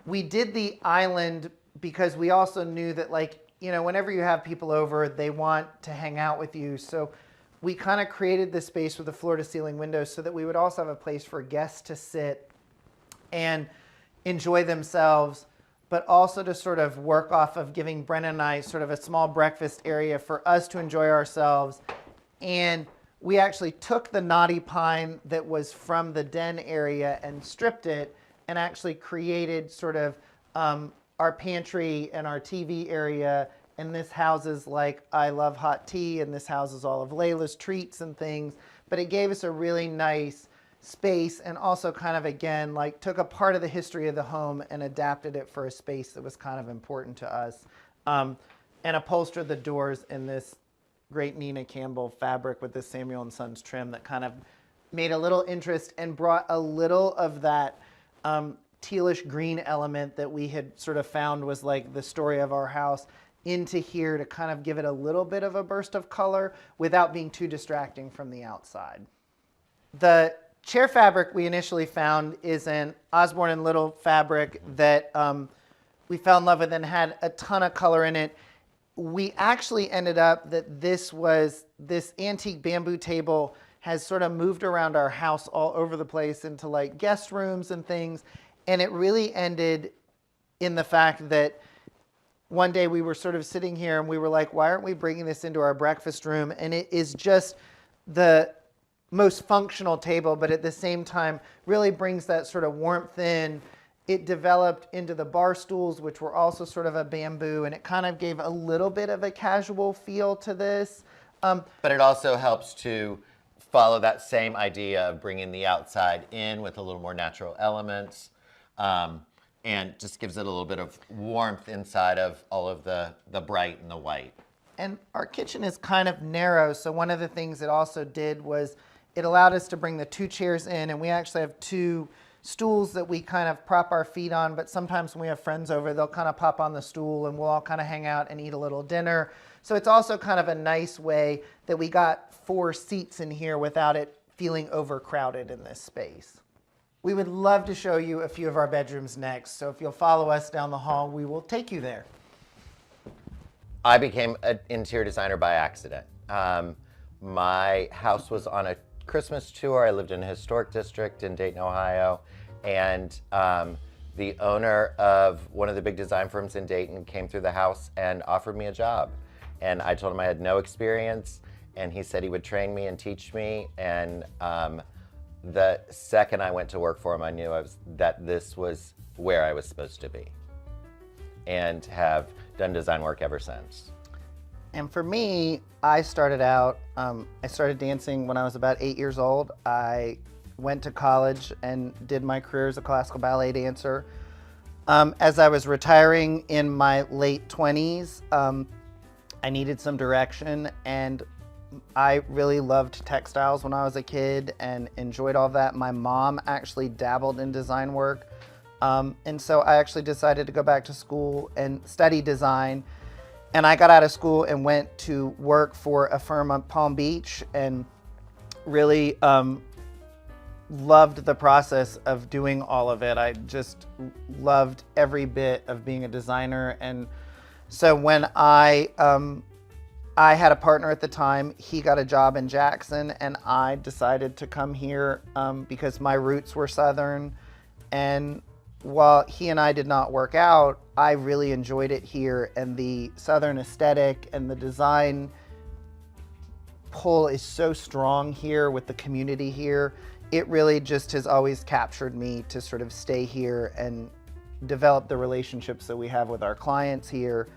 we did the island because we also knew that, like, you know, whenever you have people over, they want to hang out with you. So we kind of created this space with the floor to ceiling windows so that we would also have a place for guests to sit and enjoy themselves, but also to sort of work off of giving Brennan and I sort of a small breakfast area for us to enjoy ourselves. And we actually took the knotty pine that was from the den area and stripped it, and actually created sort of our pantry and our TV area. And this houses, like, I love hot tea, and this houses all of Layla's treats and things. But it gave us a really nice space, and also kind of, again, like, took a part of the history of the home and adapted it for a space that was kind of important to us. And upholstered the doors in this great Nina Campbell fabric with this Samuel & Sons trim that kind of made a little interest and brought a little of that tealish green element that we had sort of found was like the story of our house into here to kind of give it a little bit of a burst of color without being too distracting from the outside. The chair fabric we initially found is an Osborne and Little fabric that we fell in love with and had a ton of color in it. We actually ended up that this antique bamboo table has sort of moved around our house all over the place into like guest rooms and things. And it really ended in the fact that one day we were sort of sitting here and we were like, why aren't we bringing this into our breakfast room? And it is just the most functional table, but at the same time really brings that sort of warmth in. It developed into the bar stools, which were also sort of a bamboo, and it kind of gave a little bit of a casual feel to this. But it also helps to follow that same idea of bringing the outside in with a little more natural elements, and just gives it a little bit of warmth inside of all of the bright and the white. And our kitchen is kind of narrow, so one of the things it also did was it allowed us to bring the 2 chairs in, and we actually have 2 stools that we kind of prop our feet on, but sometimes when we have friends over, they'll kind of pop on the stool and we'll all kind of hang out and eat a little dinner. So it's also kind of a nice way that we got 4 seats in here without it feeling overcrowded in this space. We would love to show you a few of our bedrooms next, so if you'll follow us down the hall, we will take you there. I became an interior designer by accident. My house was on a Christmas tour. I lived in a historic district in Dayton, Ohio, and the owner of one of the big design firms in Dayton came through the house and offered me a job. And I told him I had no experience, and he said he would train me and teach me. And the second I went to work for him, I knew that this was where I was supposed to be, and have done design work ever since. And for me, I started out, I started dancing when I was about 8 years old. I went to college and did my career as a classical ballet dancer. As I was retiring in my late 20s, I needed some direction, and I really loved textiles when I was a kid and enjoyed all that. My mom actually dabbled in design work, and so I actually decided to go back to school and study design. And I got out of school and went to work for a firm on Palm Beach, and really loved the process of doing all of it. I just loved every bit of being a designer. And so when I had a partner at the time, he got a job in Jackson, and I decided to come here because my roots were Southern. And while he and I did not work out, I really enjoyed it here, and the Southern aesthetic and the design pull is so strong here with the community here. It really just has always captured me to sort of stay here and develop the relationships that we have with our clients here.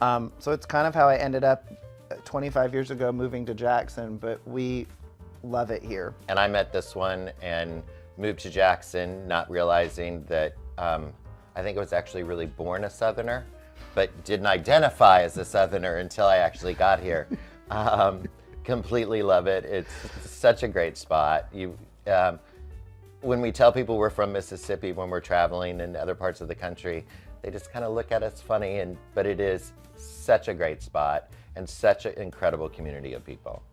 So it's kind of how I ended up 25 years ago moving to Jackson, but we love it here. And I met this one and moved to Jackson, not realizing that I think I was actually really born a Southerner, but didn't identify as a Southerner until I actually got here. Completely love it. It's such a great spot. When we tell people we're from Mississippi when we're traveling in other parts of the country, they just kind of look at us funny, but it is such a great spot and such an incredible community of people.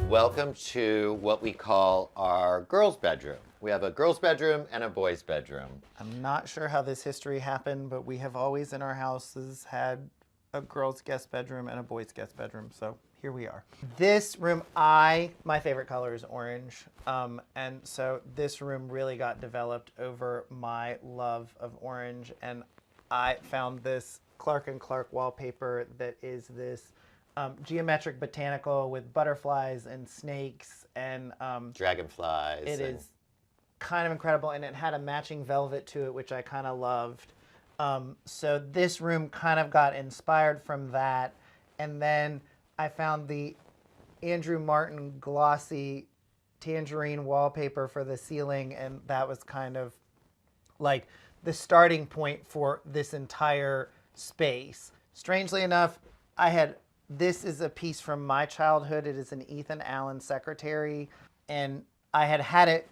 Welcome to what we call our girls' bedroom. We have a girls' bedroom and a boys' bedroom. I'm not sure how this history happened, but we have always in our houses had a girls' guest bedroom and a boys' guest bedroom, so here we are. This room, my favorite color is orange, and so this room really got developed over my love of orange, and I found this Clark & Clark wallpaper that is this geometric botanical with butterflies and snakes and dragonflies. It is kind of incredible, and it had a matching velvet to it, which I kind of loved. So this room kind of got inspired from that, and then I found the Andrew Martin glossy tangerine wallpaper for the ceiling, and that was kind of like the starting point for this entire space. Strangely enough, this is a piece from my childhood. It is an Ethan Allen secretary, and I had it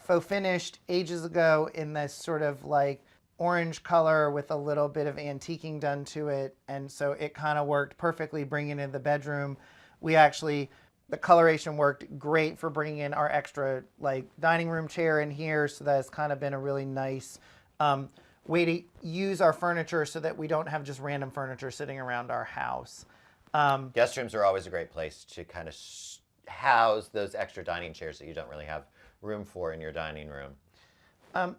faux finished ages ago in this sort of like orange color with a little bit of antiquing done to it. And so it kind of worked perfectly bringing in the bedroom. The coloration worked great for bringing in our extra like dining room chair in here. So that's kind of been a really nice way to use our furniture so that we don't have just random furniture sitting around our house. Guest rooms are always a great place to kind of house those extra dining chairs that you don't really have room for in your dining room.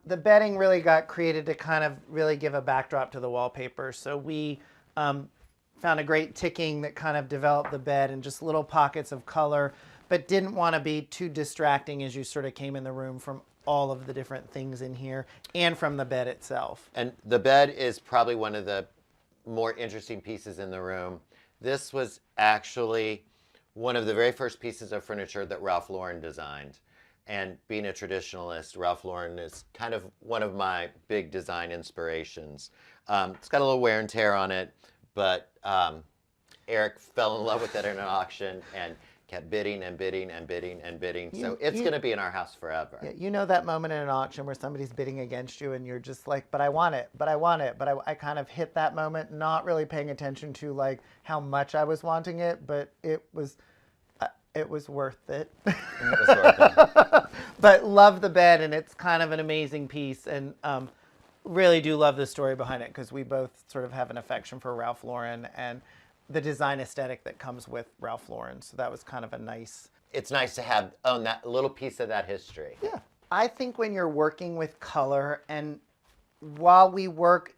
The bedding really got created to kind of really give a backdrop to the wallpaper. So we found a great ticking that kind of developed the bed and just little pockets of color, but didn't want to be too distracting as you sort of came in the room from all of the different things in here and from the bed itself. And the bed is probably one of the more interesting pieces in the room. This was actually one of the very first pieces of furniture that Ralph Lauren designed. And being a traditionalist, Ralph Lauren is kind of one of my big design inspirations. It's got a little wear and tear on it, but Eric fell in love with it in an auction and kept bidding and bidding and bidding and bidding. So it's going to be in our house forever. Yeah, you know that moment in an auction where somebody's bidding against you and you're just like, but I want it, but I want it. But I kind of hit that moment, not really paying attention to like how much I was wanting it, but it was worth it. It was worth it. But love the bed, and it's kind of an amazing piece, and really do love the story behind it because we both sort of have an affection for Ralph Lauren and the design aesthetic that comes with Ralph Lauren. So that was kind of a nice... It's nice to own that little piece of that history. Yeah. I think when you're working with color, and while we work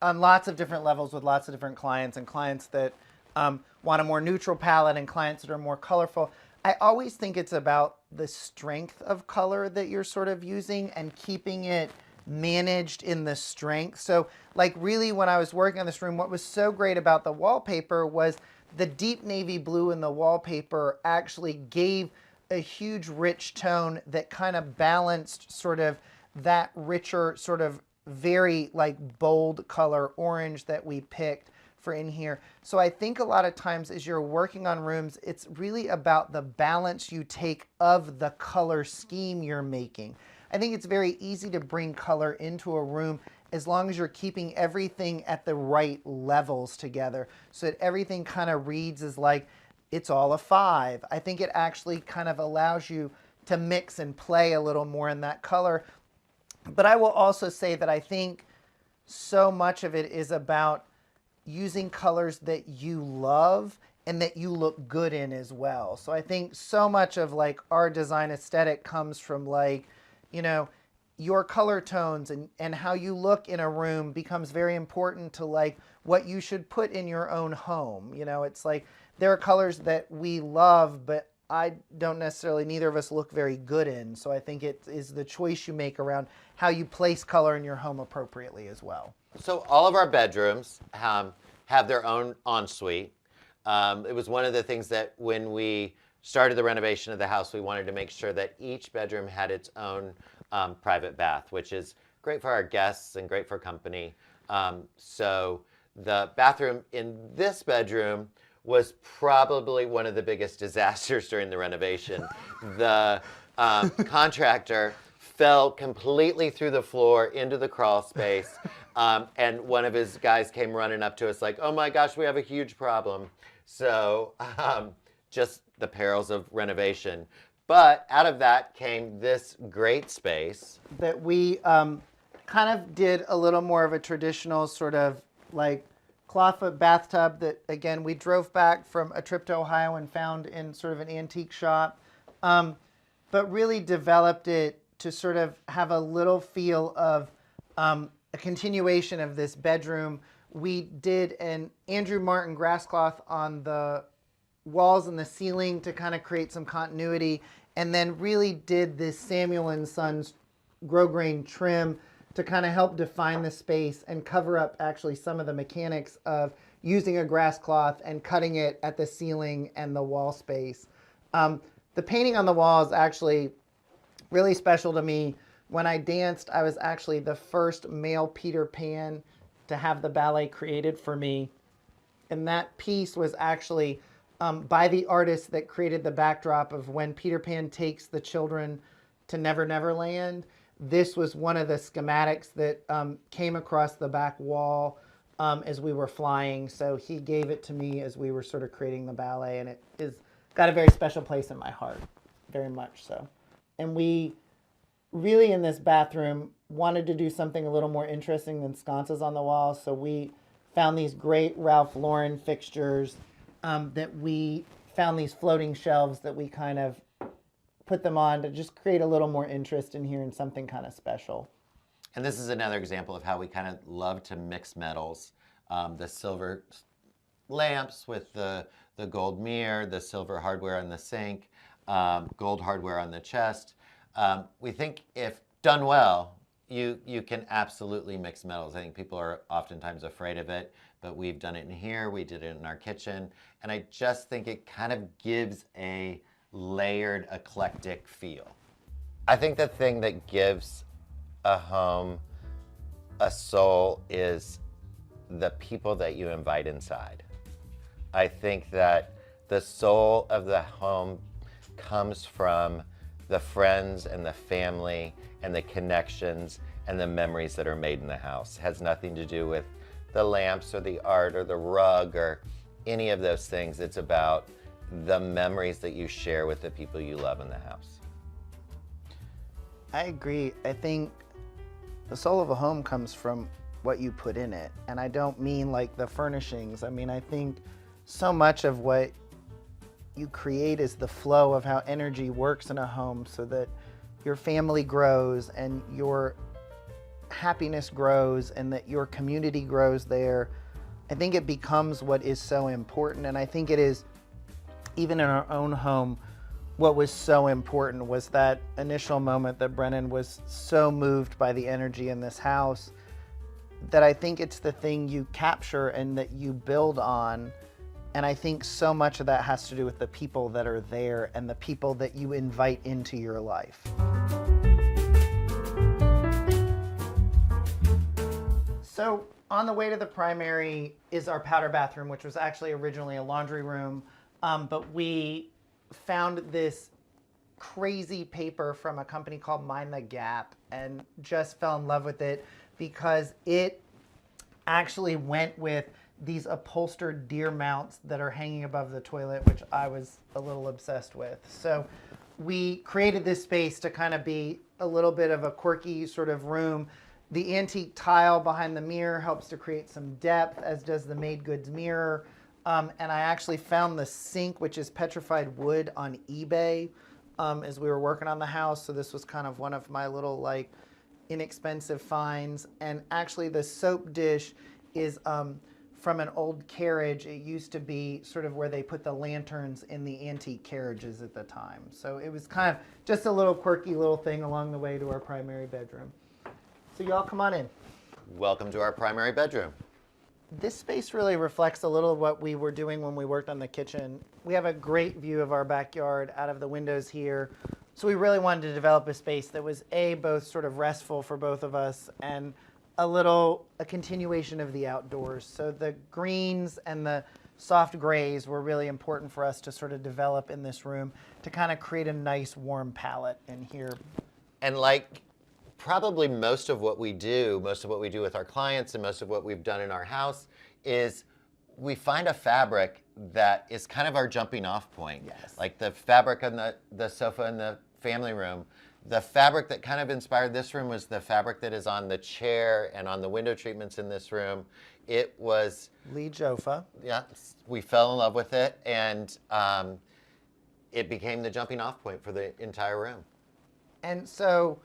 on lots of different levels with lots of different clients, and clients that want a more neutral palette and clients that are more colorful, I always think it's about the strength of color that you're sort of using and keeping it managed in the strength. So like really when I was working on this room, what was so great about the wallpaper was the deep navy blue in the wallpaper actually gave a huge rich tone that kind of balanced sort of that richer sort of very like bold color orange that we picked for in here. So I think a lot of times as you're working on rooms, it's really about the balance you take of the color scheme you're making. I think it's very easy to bring color into a room as long as you're keeping everything at the right levels together so that everything kind of reads as like it's all a 5. I think it actually kind of allows you to mix and play a little more in that color. But I will also say that I think so much of it is about using colors that you love and that you look good in as well. So I think so much of like our design aesthetic comes from like, you know, your color tones and how you look in a room becomes very important to like what you should put in your own home. You know, it's like there are colors that we love, but I don't necessarily, neither of us look very good in. So I think it is the choice you make around how you place color in your home appropriately as well. So all of our bedrooms have their own ensuite. It was one of the things that when we started the renovation of the house, we wanted to make sure that each bedroom had its own private bath, which is great for our guests and great for company. So the bathroom in this bedroom was probably one of the biggest disasters during the renovation. The contractor fell completely through the floor into the crawl space. And one of his guys came running up to us like, oh my gosh, we have a huge problem. So just the perils of renovation. But out of that came this great space. That we kind of did a little more of a traditional sort of like clawfoot bathtub that, again, we drove back from a trip to Ohio and found in sort of an antique shop, but really developed it to sort of have a little feel of a continuation of this bedroom. We did an Andrew Martin grass cloth on the walls and the ceiling to kind of create some continuity, and then really did this Samuel & Sons grosgrain trim to kind of help define the space and cover up actually some of the mechanics of using a grass cloth and cutting it at the ceiling and the wall space. The painting on the wall is actually really special to me. When I danced, I was actually the first male Peter Pan to have the ballet created for me. And that piece was actually by the artist that created the backdrop of when Peter Pan takes the children to Never Never Land. This was one of the schematics that came across the back wall as we were flying. So he gave it to me as we were sort of creating the ballet, and it is got a very special place in my heart, very much so. And we really, in this bathroom, wanted to do something a little more interesting than sconces on the wall. So we found these great Ralph Lauren fixtures that we found these floating shelves that we kind of put them on to just create a little more interest in here and something kind of special. And this is another example of how we kind of love to mix metals. The silver lamps with the gold mirror, the silver hardware on the sink, gold hardware on the chest. We think if done well, you can absolutely mix metals. I think people are oftentimes afraid of it, but we've done it in here, we did it in our kitchen, and I just think it kind of gives a layered, eclectic feel. I think the thing that gives a home a soul is the people that you invite inside. I think that the soul of the home comes from the friends and the family and the connections and the memories that are made in the house. It has nothing to do with the lamps or the art or the rug or any of those things. It's about the memories that you share with the people you love in the house. I agree. I think the soul of a home comes from what you put in it. And I don't mean like the furnishings. I mean, I think so much of what you create is the flow of how energy works in a home so that your family grows and your happiness grows and that your community grows there. I think it becomes what is so important. And I think it is, even in our own home, what was so important was that initial moment that Brennan was so moved by the energy in this house that I think it's the thing you capture and that you build on. And I think so much of that has to do with the people that are there and the people that you invite into your life. So on the way to the primary is our powder bathroom, which was actually originally a laundry room. But we found this crazy paper from a company called Mind the Gap and just fell in love with it because it actually went with these upholstered deer mounts that are hanging above the toilet, which I was a little obsessed with. So we created this space to kind of be a little bit of a quirky sort of room. The antique tile behind the mirror helps to create some depth, as does the made goods mirror. And I actually found the sink, which is petrified wood, on eBay as we were working on the house. So this was kind of one of my little like inexpensive finds. And actually the soap dish is from an old carriage. It used to be sort of where they put the lanterns in the antique carriages at the time. So it was kind of just a little quirky little thing along the way to our primary bedroom. So y'all come on in. Welcome to our primary bedroom. This space really reflects a little of what we were doing when we worked on the kitchen. We have a great view of our backyard out of the windows here. So we really wanted to develop a space that was both sort of restful for both of us and a continuation of the outdoors. So the greens and the soft grays were really important for us to sort of develop in this room to kind of create a nice warm palette in here. And like probably most of what we do with our clients and most of what we've done in our house is we find a fabric that is kind of our jumping off point. Yes. Like the fabric on the sofa in the family room. The fabric that kind of inspired this room was the fabric that is on the chair and on the window treatments in this room. It was Lee Joffa. Yeah, we fell in love with it, and it became the jumping off point for the entire room. And so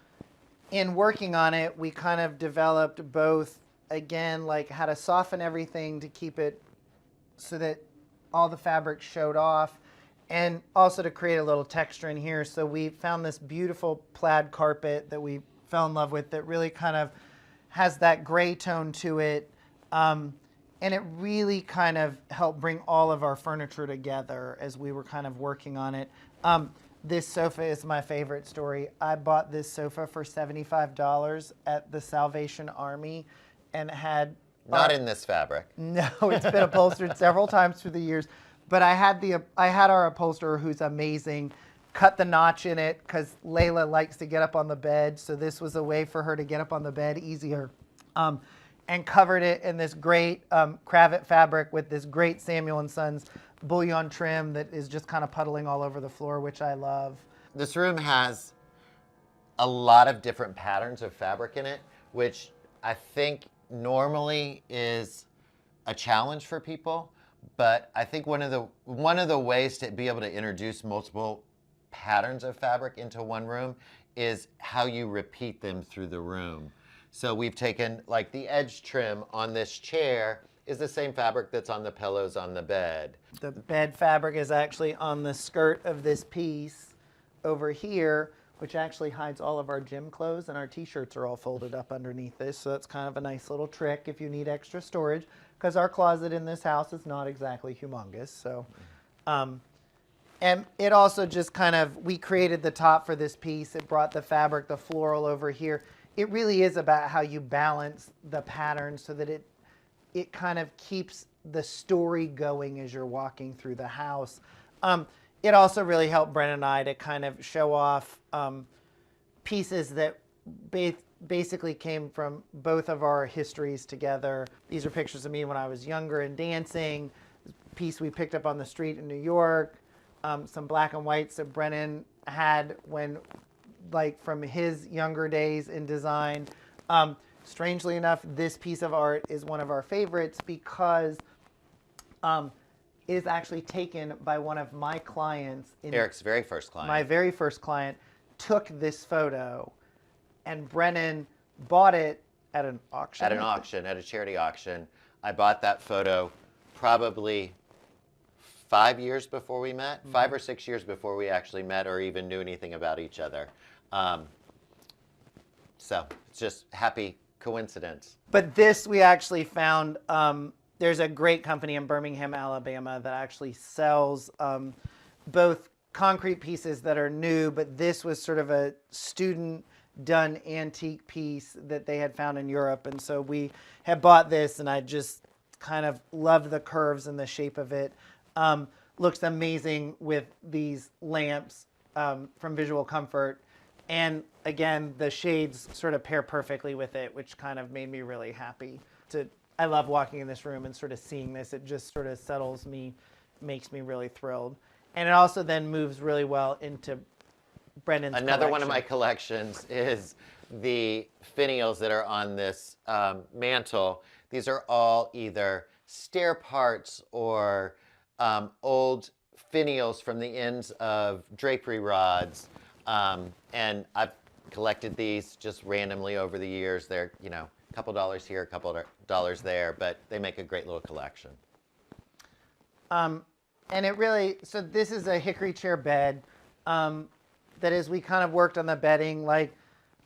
in working on it, we kind of developed both, again, like how to soften everything to keep it so that all the fabric showed off, and also to create a little texture in here. So we found this beautiful plaid carpet that we fell in love with that really kind of has that gray tone to it. And it really kind of helped bring all of our furniture together as we were kind of working on it. This sofa is my favorite story. I bought this sofa for $75 at the Salvation Army and had... Not in this fabric. No, it's been upholstered several times through the years. But I had our upholsterer, who's amazing, cut the notch in it because Layla likes to get up on the bed. So this was a way for her to get up on the bed easier. And covered it in this great cravat fabric with this great Samuel & Sons bullion trim that is just kind of puddling all over the floor, which I love. This room has a lot of different patterns of fabric in it, which I think normally is a challenge for people. But I think one of the ways to be able to introduce multiple patterns of fabric into one room is how you repeat them through the room. So we've taken, like, the edge trim on this chair is the same fabric that's on the pillows on the bed. The bed fabric is actually on the skirt of this piece over here, which actually hides all of our gym clothes, and our t-shirts are all folded up underneath this. So that's kind of a nice little trick if you need extra storage, because our closet in this house is not exactly humongous. So, and it also just kind of, we created the top for this piece. It brought the fabric, the floral over here. It really is about how you balance the pattern so that it kind of keeps the story going as you're walking through the house. It also really helped Brennan and I to kind of show off pieces that basically came from both of our histories together. These are pictures of me when I was younger and dancing. A piece we picked up on the street in New York. Some black and whites that Brennan had when, like, from his younger days in design. Strangely enough, this piece of art is one of our favorites because it is actually taken by one of my clients. Eric's very first client. My very first client took this photo, and Brennan bought it at an auction. At an auction, at a charity auction. I bought that photo probably 5 years before we met, 5 or 6 years before we actually met or even knew anything about each other. So it's just happy coincidence. But this we actually found, there's a great company in Birmingham, Alabama that actually sells both concrete pieces that are new, but this was sort of a student done antique piece that they had found in Europe. And so we had bought this, and I just kind of loved the curves and the shape of it. Looks amazing with these lamps from Visual Comfort. And again, the shades sort of pair perfectly with it, which kind of made me really happy. I love walking in this room and sort of seeing this. It just sort of settles me, makes me really thrilled. And it also then moves really well into Brendan's Another one of my collections is the finials that are on this mantle. These are all either stair parts or old finials from the ends of drapery rods. And I've collected these just randomly over the years. They're, you know, a couple dollars here, a couple dollars there, but they make a great little collection. And it really, so this is a hickory chair bed that as we kind of worked on the bedding, like,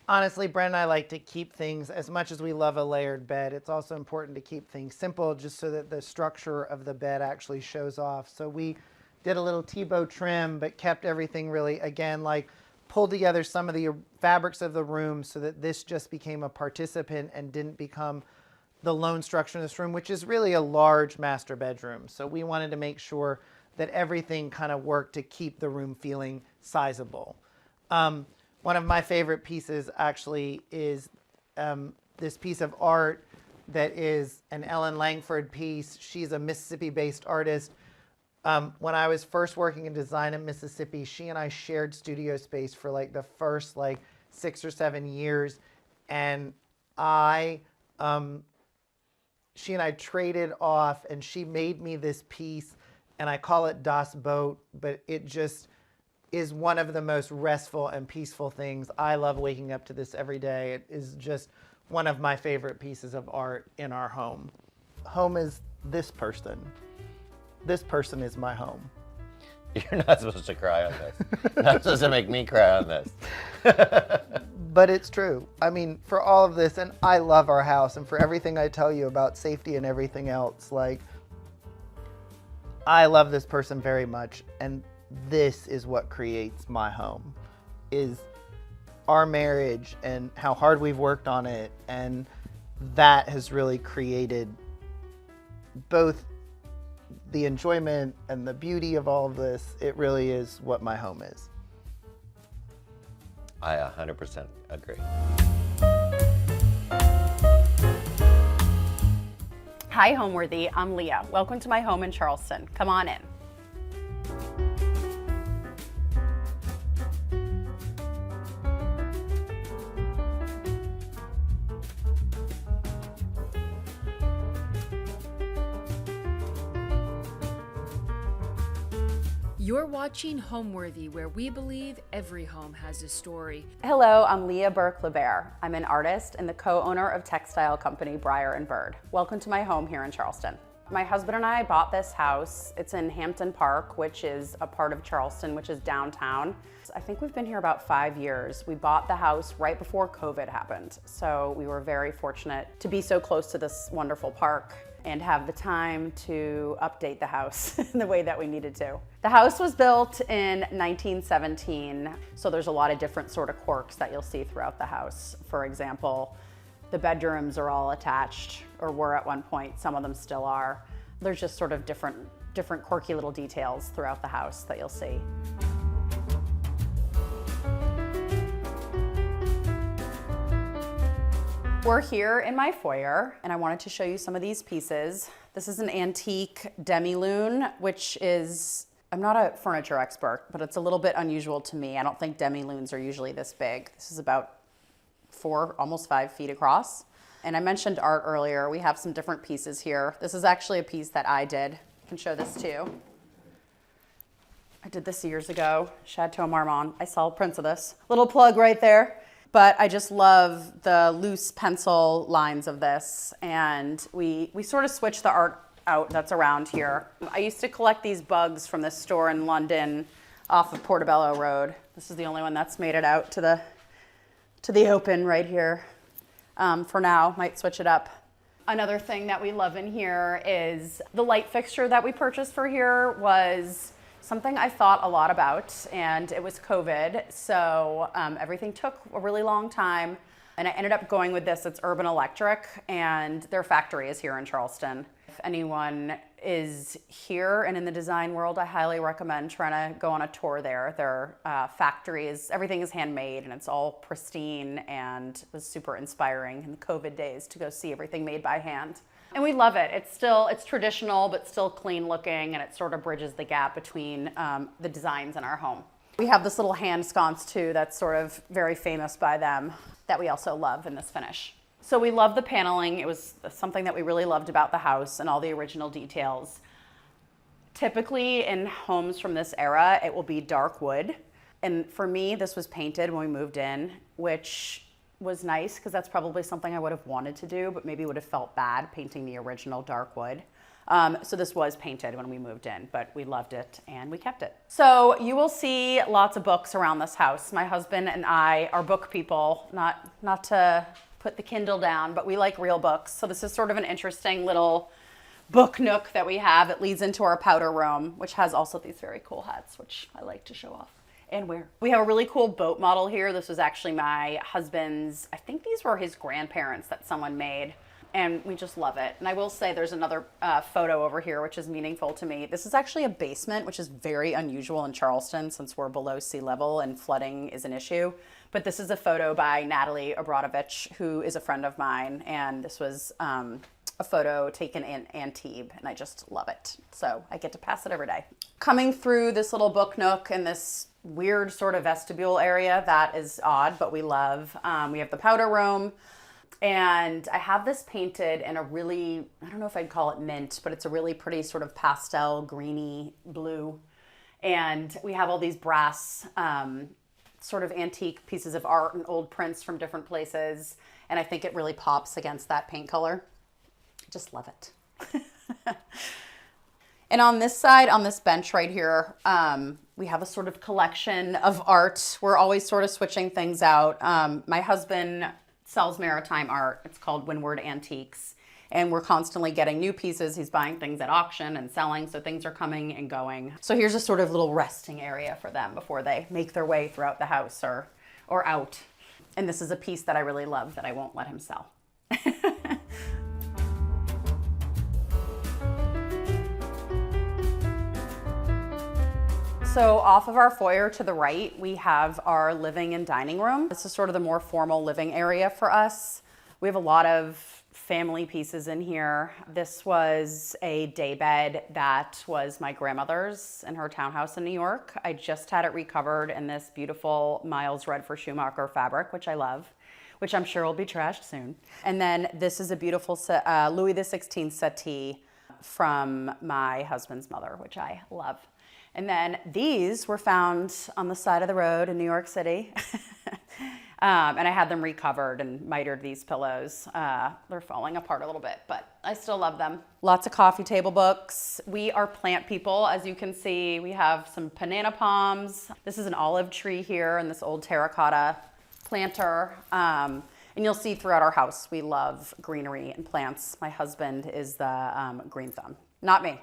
honestly, Brent and I like to keep things, as much as we love a layered bed, it's also important to keep things simple just so that the structure of the bed actually shows off. So we did a little T-bow trim, but kept everything really, again, like, pulled together some of the fabrics of the room so that this just became a participant and didn't become the lone structure in this room, which is really a large master bedroom. So we wanted to make sure that everything kind of worked to keep the room feeling sizable. One of my favorite pieces actually is this piece of art that is an Ellen Langford piece. She's a Mississippi-based artist. When I was first working in design in Mississippi, she and I shared studio space for like the first 6 or 7 years. And she and I traded off, and she made me this piece, and I call it Das Boot, but it just is one of the most restful and peaceful things. I love waking up to this every day. It is just one of my favorite pieces of art in our home. Home is this person. This person is my home. You're not supposed to cry on this. Not supposed to make me cry on this. But it's true. I mean, for all of this, and I love our house, and for everything I tell you about safety and everything else, I love this person very much, and this is what creates my home, is our marriage and how hard we've worked on it, and that has really created both the enjoyment and the beauty of all of this. It really is what my home is. I 100% agree. Hi, Homeworthy. I'm Leah. Welcome to my home in Charleston. Come on in. You're watching Homeworthy, where we believe every home has a story. Hello, I'm Leah Burke-LeBear. I'm an artist and the co-owner of textile company Briar and Bird. Welcome to my home here in Charleston. My husband and I bought this house. It's in Hampton Park, which is a part of Charleston, which is downtown. I think we've been here about 5 years. We bought the house right before COVID happened. So we were very fortunate to be so close to this wonderful park and have the time to update the house in the way that we needed to. The house was built in 1917, so there's a lot of different sort of quirks that you'll see throughout the house. For example, the bedrooms are all attached, or were at one point, some of them still are. There's just sort of different quirky little details throughout the house that you'll see. We're here in my foyer, and I wanted to show you some of these pieces. This is an antique demi-lune, which is, I'm not a furniture expert, but it's a little bit unusual to me. I don't think demi-lunes are usually this big. This is about 4, almost 5 feet across. And I mentioned art earlier. We have some different pieces here. This is actually a piece that I did. I can show this too. I did this years ago, Chateau Marmont. I saw prints of this. Little plug right there. But I just love the loose pencil lines of this. And we sort of switched the art out that's around here. I used to collect these bugs from this store in London off of Portobello Road. This is the only one that's made it out to the open right here. For now, might switch it up. Another thing that we love in here is the light fixture that we purchased for here was something I thought a lot about, and it was COVID, so everything took a really long time, and I ended up going with this. It's Urban Electric, and their factory is here in Charleston. If anyone is here and in the design world, I highly recommend trying to go on a tour there. Their factory is, everything is handmade, and it's all pristine, and it was super inspiring in the COVID days to go see everything made by hand. And we love it. It's traditional, but still clean looking, and it sort of bridges the gap between the designs in our home. We have this little hand sconce too that's sort of very famous by them that we also love in this finish. So we love the paneling. It was something that we really loved about the house and all the original details. Typically in homes from this era, it will be dark wood. And for me, this was painted when we moved in, which was nice because that's probably something I would have wanted to do, but maybe would have felt bad painting the original dark wood. So this was painted when we moved in, but we loved it and we kept it. So you will see lots of books around this house. My husband and I are book people, not to put the Kindle down, but we like real books. So this is sort of an interesting little book nook that we have. It leads into our powder room, which has also these very cool hats, which I like to show off. And where? We have a really cool boat model here. This was actually my husband's, I think these were his grandparents that someone made, and we just love it. And I will say there's another photo over here, which is meaningful to me. This is actually a basement, which is very unusual in Charleston since we're below sea level and flooding is an issue. But this is a photo by Natalie Abradovich, who is a friend of mine, and this was a photo taken in Antibes, and I just love it. So I get to pass it every day. Coming through this little book nook and this weird sort of vestibule area that is odd, but we love. We have the powder room, and I have this painted in a really, I don't know if I'd call it mint, but it's a really pretty sort of pastel greeny blue. And we have all these brass sort of antique pieces of art and old prints from different places. And I think it really pops against that paint color. I just love it. And on this side, on this bench right here, we have a sort of collection of art. We're always sort of switching things out. My husband sells maritime art. It's called Windward Antiques. And we're constantly getting new pieces. He's buying things at auction and selling, so things are coming and going. So here's a sort of little resting area for them before they make their way throughout the house or out. And this is a piece that I really love that I won't let him sell. So off of our foyer to the right, we have our living and dining room. This is sort of the more formal living area for us. We have a lot of family pieces in here. This was a day bed that was my grandmother's in her townhouse in New York. I just had it recovered in this beautiful Miles Redford Schumacher fabric, which I love, which I'm sure will be trashed soon. And then this is a beautiful Louis XVI settee from my husband's mother, which I love. And then these were found on the side of the road in New York City. And I had them recovered and mitered these pillows. They're falling apart a little bit, but I still love them. Lots of coffee table books. We are plant people, as you can see. We have some banana palms. This is an olive tree here and this old terracotta planter. And you'll see throughout our house, we love greenery and plants. My husband is the green thumb, not me.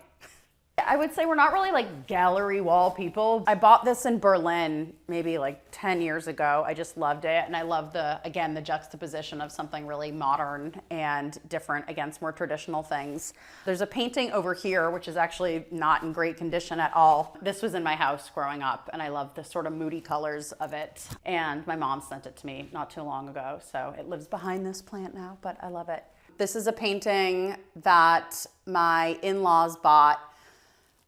I would say we're not really like gallery wall people. I bought this in Berlin maybe like 10 years ago. I just loved it. And I love again, the juxtaposition of something really modern and different against more traditional things. There's a painting over here, which is actually not in great condition at all. This was in my house growing up, and I love the sort of moody colors of it. And my mom sent it to me not too long ago. So it lives behind this plant now, but I love it. This is a painting that my in-laws bought.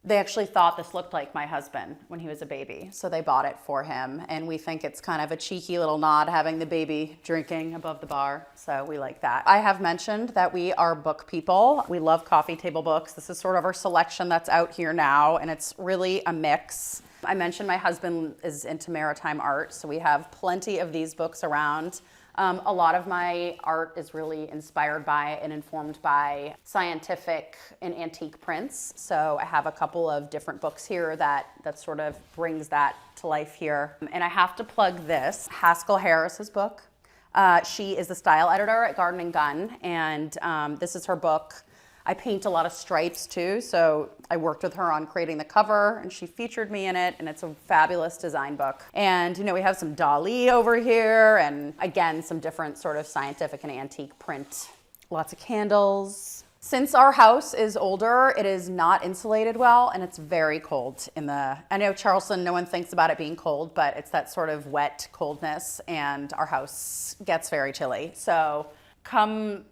They actually thought this looked like my husband when he was a baby, so they bought it for him. And we think it's kind of a cheeky little nod having the baby drinking above the bar, so we like that. I have mentioned that we are book people. We love coffee table books. This is sort of our selection that's out here now, and it's really a mix. I mentioned my husband is into maritime art, so we have plenty of these books around. A lot of my art is really inspired by and informed by scientific and antique prints. So I have a couple of different books here that sort of brings that to life here. And I have to plug this, Haskell Harris's book. She is the style editor at Garden and Gun, and this is her book. I paint a lot of stripes too, so I worked with her on creating the cover, and she featured me in it, and it's a fabulous design book. And you know, we have some Dali over here, and again, some different sort of scientific and antique print. Lots of candles. Since our house is older, it is not insulated well, and it's very cold I know Charleston, no one thinks about it being cold, but it's that sort of wet coldness, and our house gets very chilly. So come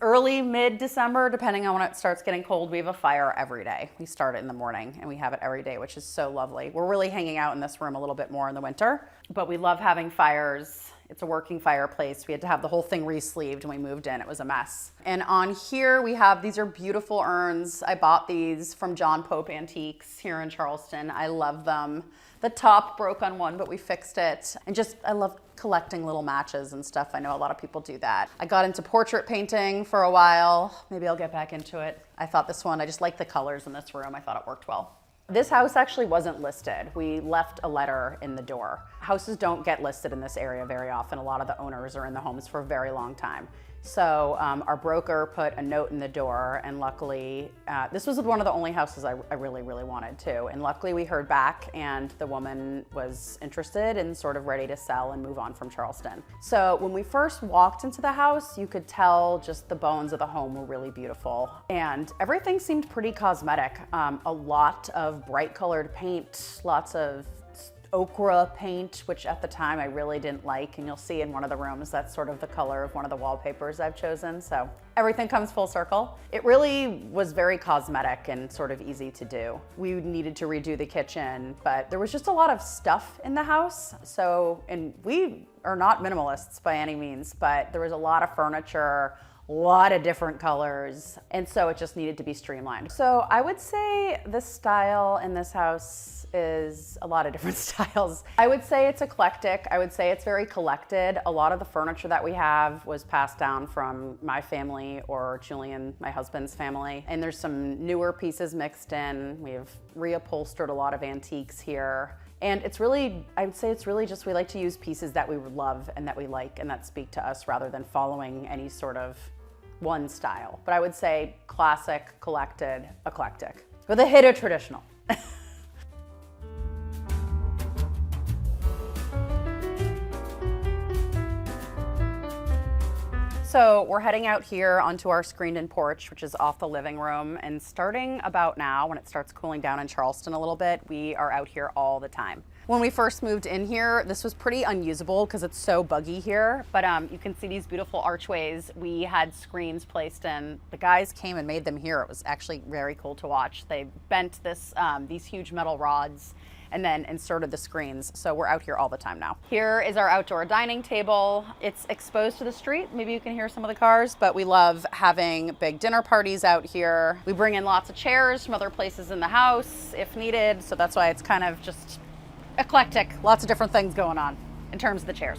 early, mid-December, depending on when it starts getting cold, we have a fire every day. We start it in the morning and we have it every day, which is so lovely. We're really hanging out in this room a little bit more in the winter, but we love having fires. It's a working fireplace. We had to have the whole thing re-sleeved when we moved in. It was a mess. And on here we have, these are beautiful urns. I bought these from John Pope Antiques here in Charleston. I love them. The top broke on one, but we fixed it. And I love collecting little matches and stuff. I know a lot of people do that. I got into portrait painting for a while. Maybe I'll get back into it. I thought this one, I just like the colors in this room. I thought it worked well. This house actually wasn't listed. We left a letter in the door. Houses don't get listed in this area very often. A lot of the owners are in the homes for a very long time. So our broker put a note in the door, and luckily, this was one of the only houses I really, really wanted to. And luckily we heard back, and the woman was interested and sort of ready to sell and move on from Charleston. So when we first walked into the house, you could tell just the bones of the home were really beautiful. And everything seemed pretty cosmetic. A lot of bright colored paint, lots of ochre paint, which at the time I really didn't like, and you'll see in one of the rooms that's sort of the color of one of the wallpapers I've chosen. So everything comes full circle. It really was very cosmetic and sort of easy to do. We needed to redo the kitchen, but there was just a lot of stuff in the house. So, and we are not minimalists by any means, but there was a lot of furniture, a lot of different colors, and so it just needed to be streamlined. So I would say the style in this house is a lot of different styles. I would say it's eclectic. I would say it's very collected. A lot of the furniture that we have was passed down from my family or Julian, my husband's family, and there's some newer pieces mixed in. We have reupholstered a lot of antiques here. And it's really, I would say it's really just, we like to use pieces that we love and that we like and that speak to us rather than following any sort of one style. But I would say classic, collected, eclectic, with a hit of traditional. So we're heading out here onto our screened-in porch, which is off the living room. And starting about now, when it starts cooling down in Charleston a little bit, we are out here all the time. When we first moved in here, this was pretty unusable because it's so buggy here, but you can see these beautiful archways. We had screens placed in. The guys came and made them here. It was actually very cool to watch. They bent these huge metal rods and then inserted the screens. So we're out here all the time now. Here is our outdoor dining table. It's exposed to the street. Maybe you can hear some of the cars, but we love having big dinner parties out here. We bring in lots of chairs from other places in the house if needed. So that's why it's kind of just eclectic, lots of different things going on in terms of the chairs.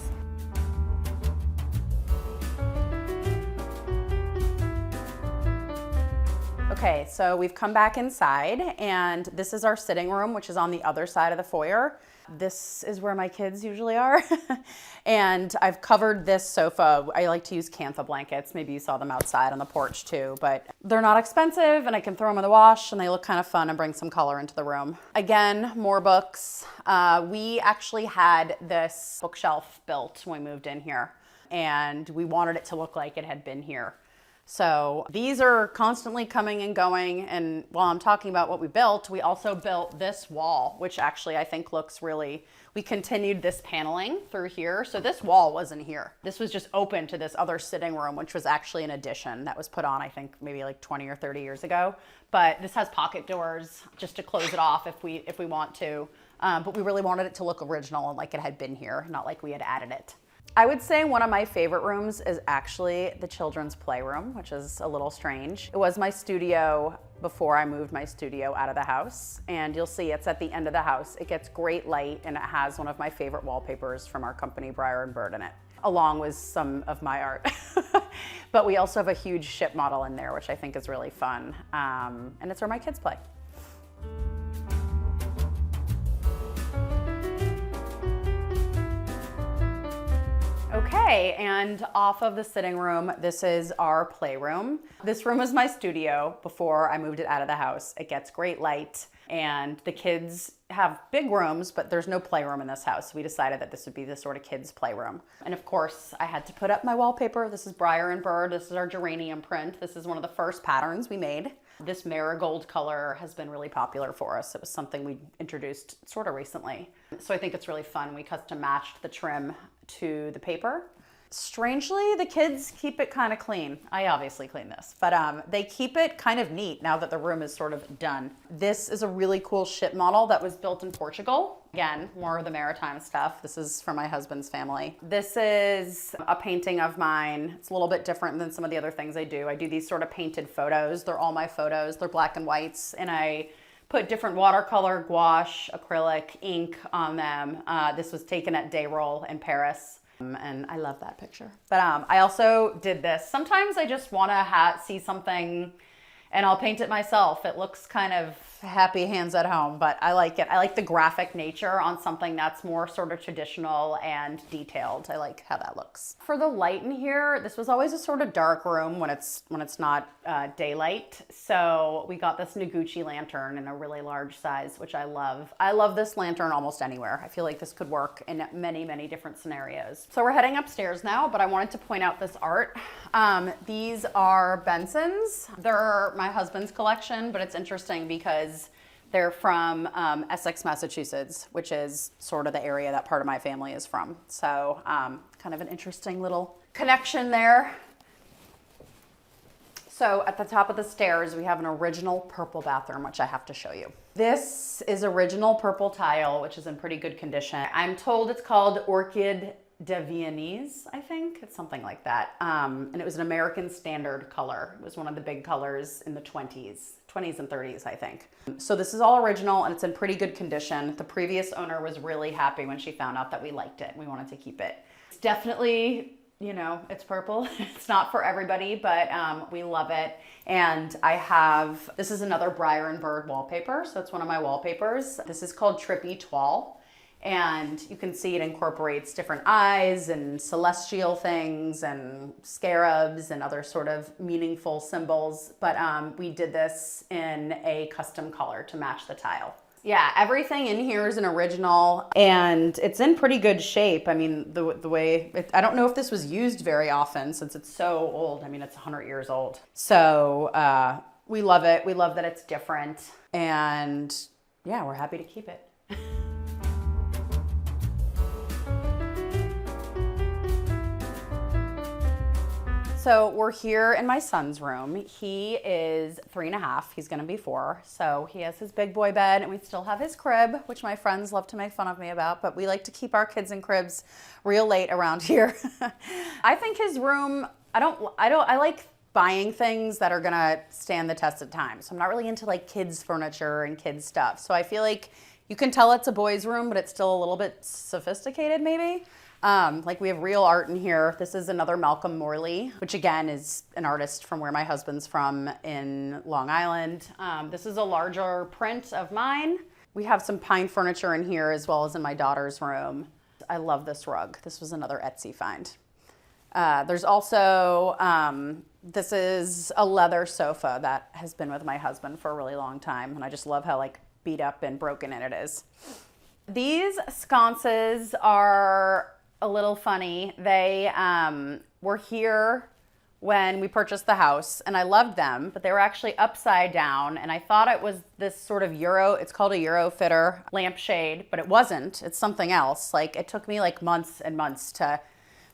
Okay, so we've come back inside and this is our sitting room, which is on the other side of the foyer. This is where my kids usually are. And I've covered this sofa. I like to use Cantha blankets. Maybe you saw them outside on the porch too, but they're not expensive and I can throw them in the wash and they look kind of fun and bring some color into the room. Again, more books. We actually had this bookshelf built when we moved in here and we wanted it to look like it had been here. So these are constantly coming and going. And while I'm talking about what we built, we also built this wall, which actually I think looks really, we continued this paneling through here. So this wall wasn't here. This was just open to this other sitting room, which was actually an addition that was put on, I think maybe like 20 or 30 years ago. But this has pocket doors just to close it off if we want to. But we really wanted it to look original and like it had been here, not like we had added it. I would say one of my favorite rooms is actually the children's playroom, which is a little strange. It was my studio before I moved my studio out of the house, and you'll see it's at the end of the house. It gets great light, and it has one of my favorite wallpapers from our company, Briar and Bird, in it, along with some of my art. But we also have a huge ship model in there, which I think is really fun, and it's where my kids play. Okay, and off of the sitting room, this is our playroom. This room was my studio before I moved it out of the house. It gets great light, and the kids have big rooms, but there's no playroom in this house. So we decided that this would be the sort of kids' playroom. And of course, I had to put up my wallpaper. This is Briar and Bird. This is our geranium print. This is one of the first patterns we made. This marigold color has been really popular for us. It was something we introduced sort of recently. So I think it's really fun. We custom matched the trim to the paper. Strangely, the kids keep it kind of clean. I obviously clean this, but they keep it kind of neat now that the room is sort of done. This is a really cool ship model that was built in Portugal. Again, more of the maritime stuff. This is from my husband's family. This is a painting of mine. It's a little bit different than some of the other things I do. I do these sort of painted photos. They're all my photos. They're black and whites, and I put different watercolor, gouache, acrylic, ink on them. This was taken at Dayroll in Paris. And I love that picture. But I also did this. Sometimes I just want to see something and I'll paint it myself. It looks kind of happy hands at home, but I like it. I like the graphic nature on something that's more sort of traditional and detailed. I like how that looks. For the light in here, this was always a sort of dark room when it's not daylight. So we got this Noguchi lantern in a really large size, which I love. I love this lantern almost anywhere. I feel like this could work in many, many different scenarios. So we're heading upstairs now, but I wanted to point out this art. These are Bensons. They're my husband's collection, but it's interesting because they're from Essex, Massachusetts, which is sort of the area that part of my family is from. So kind of an interesting little connection there. So at the top of the stairs, we have an original purple bathroom, which I have to show you. This is original purple tile, which is in pretty good condition. I'm told it's called Orchid de Viennese, I think. It's something like that. And it was an American standard color. It was one of the big colors in the 20s and 30s, I think. So this is all original and it's in pretty good condition. The previous owner was really happy when she found out that we liked it. We wanted to keep it. It's definitely, you know, it's purple. It's not for everybody, but we love it. And this is another Briar and Bird wallpaper. So it's one of my wallpapers. This is called Trippy Toile. And you can see it incorporates different eyes and celestial things and scarabs and other sort of meaningful symbols. But we did this in a custom color to match the tile. Yeah, everything in here is an original, and it's in pretty good shape. I mean, the way, I don't know if this was used very often since it's so old. I mean, it's 100 years old. So we love it. We love that it's different, and yeah, we're happy to keep it. So we're here in my son's room. He is 3.5. He's gonna be 4. So he has his big boy bed, and we still have his crib, which my friends love to make fun of me about, but we like to keep our kids in cribs real late around here. I think his room, I like buying things that are gonna stand the test of time. So I'm not really into like kids furniture and kids stuff. So I feel like you can tell it's a boy's room, but it's still a little bit sophisticated maybe. Like we have real art in here. This is another Malcolm Morley, which again is an artist from where my husband's from in Long Island. This is a larger print of mine. We have some pine furniture in here as well as in my daughter's room. I love this rug. This was another Etsy find. There's also, this is a leather sofa that has been with my husband for a really long time. And I just love how like beat up and broken in it is. These sconces are a little funny. They were here when we purchased the house and I loved them, but they were actually upside down and I thought it was this sort of it's called a Euro fitter lampshade, but it wasn't. It's something else. Like it took me like months and months to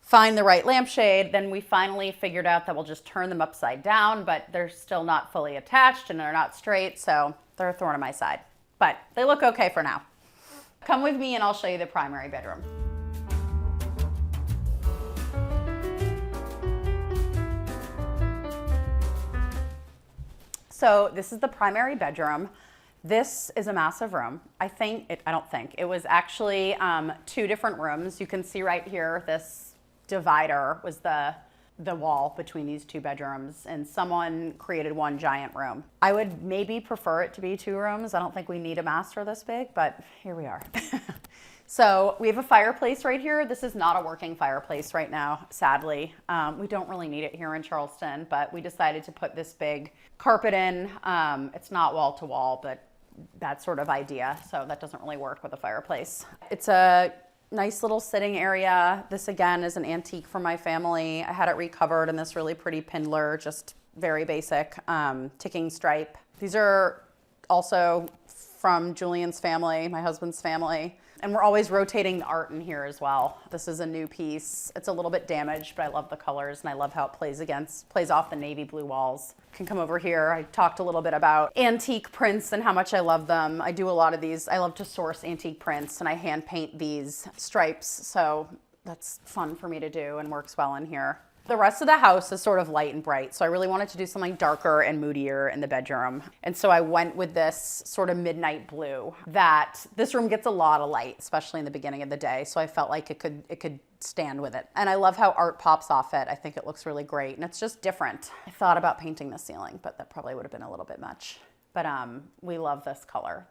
find the right lampshade. Then we finally figured out that we'll just turn them upside down, but they're still not fully attached and they're not straight, so they're a thorn on my side. But they look okay for now. Come with me and I'll show you the primary bedroom. So this is the primary bedroom. This is a massive room. It was actually 2 different rooms. You can see right here, this divider was the wall between these 2 bedrooms, and someone created one giant room. I would maybe prefer it to be 2 rooms. I don't think we need a master this big, but here we are. So we have a fireplace right here. This is not a working fireplace right now, sadly. We don't really need it here in Charleston, but we decided to put this big carpet in. It's not wall to wall, but that sort of idea. So that doesn't really work with a fireplace. It's a nice little sitting area. This again is an antique from my family. I had it recovered in this really pretty Pindler, just very basic, ticking stripe. These are also from Julian's family, my husband's family. And we're always rotating the art in here as well. This is a new piece. It's a little bit damaged, but I love the colors and I love how it plays off the navy blue walls. You can come over here. I talked a little bit about antique prints and how much I love them. I do a lot of these. I love to source antique prints and I hand paint these stripes. So that's fun for me to do and works well in here. The rest of the house is sort of light and bright, so I really wanted to do something darker and moodier in the bedroom. And so I went with this sort of midnight blue that this room gets a lot of light, especially in the beginning of the day, so I felt like it could stand with it. And I love how art pops off it. I think it looks really great, and it's just different. I thought about painting the ceiling, but that probably would have been a little bit much. But we love this color.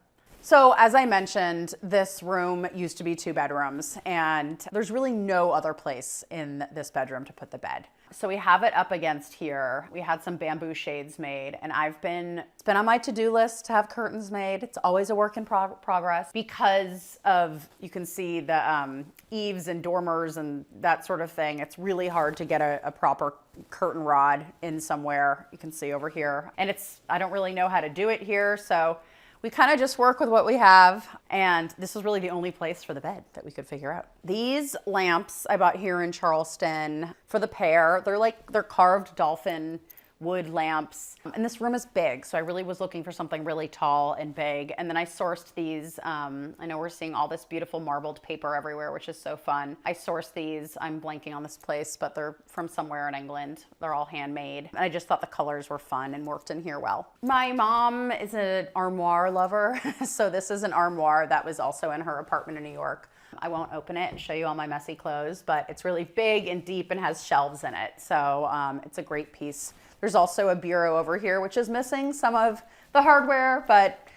So as I mentioned, this room used to be 2 bedrooms and there's really no other place in this bedroom to put the bed. So we have it up against here. We had some bamboo shades made and it's been on my to-do list to have curtains made. It's always a work in progress because of, you can see the eaves and dormers and that sort of thing. It's really hard to get a proper curtain rod in somewhere. You can see over here. And I don't really know how to do it here. So we kind of just work with what we have, and this is really the only place for the bed that we could figure out. These lamps I bought here in Charleston for the pair. They're carved dolphin wood lamps. And this room is big, so I really was looking for something really tall and big. And then I sourced these. I know we're seeing all this beautiful marbled paper everywhere, which is so fun. I sourced these. I'm blanking on this place, but they're from somewhere in England. They're all handmade. And I just thought the colors were fun and worked in here well. My mom is an armoire lover, so this is an armoire that was also in her apartment in New York. I won't open it and show you all my messy clothes, but it's really big and deep and has shelves in it. So it's a great piece. There's also a bureau over here, which is missing some of the hardware, but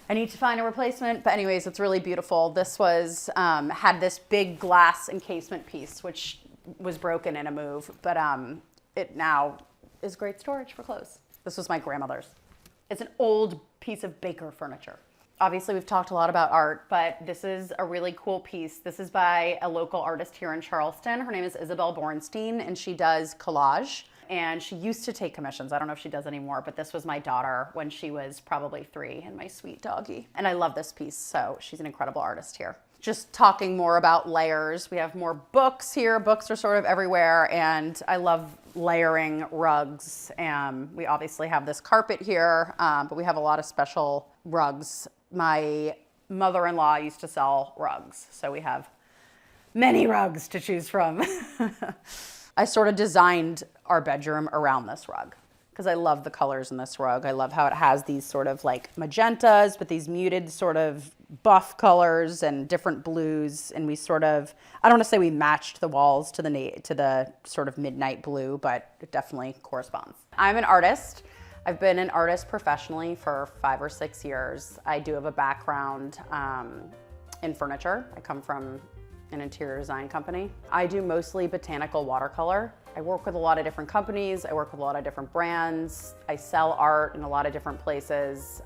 I need to find a replacement. But anyways, it's really beautiful. This was, had this big glass encasement piece, which was broken in a move, but it now is great storage for clothes. This was my grandmother's. It's an old piece of Baker furniture. Obviously, we've talked a lot about art, but this is a really cool piece. This is by a local artist here in Charleston. Her name is Isabel Bornstein, and she does collage. And she used to take commissions. I don't know if she does anymore, but this was my daughter when she was probably 3 and my sweet doggy. And I love this piece, so she's an incredible artist here. Just talking more about layers. We have more books here. Books are sort of everywhere, and I love layering rugs. We obviously have this carpet here, but we have a lot of special rugs. My mother-in-law used to sell rugs, so we have many rugs to choose from. I sort of designed our bedroom around this rug because I love the colors in this rug. I love how it has these sort of like magentas with these muted sort of buff colors and different blues. And we sort of, I don't want to say we matched the walls to the sort of midnight blue, but it definitely corresponds. I'm an artist. I've been an artist professionally for 5 or 6 years. I do have a background in furniture. I come from an interior design company. I do mostly botanical watercolor. I work with a lot of different companies. I work with a lot of different brands. I sell art in a lot of different places,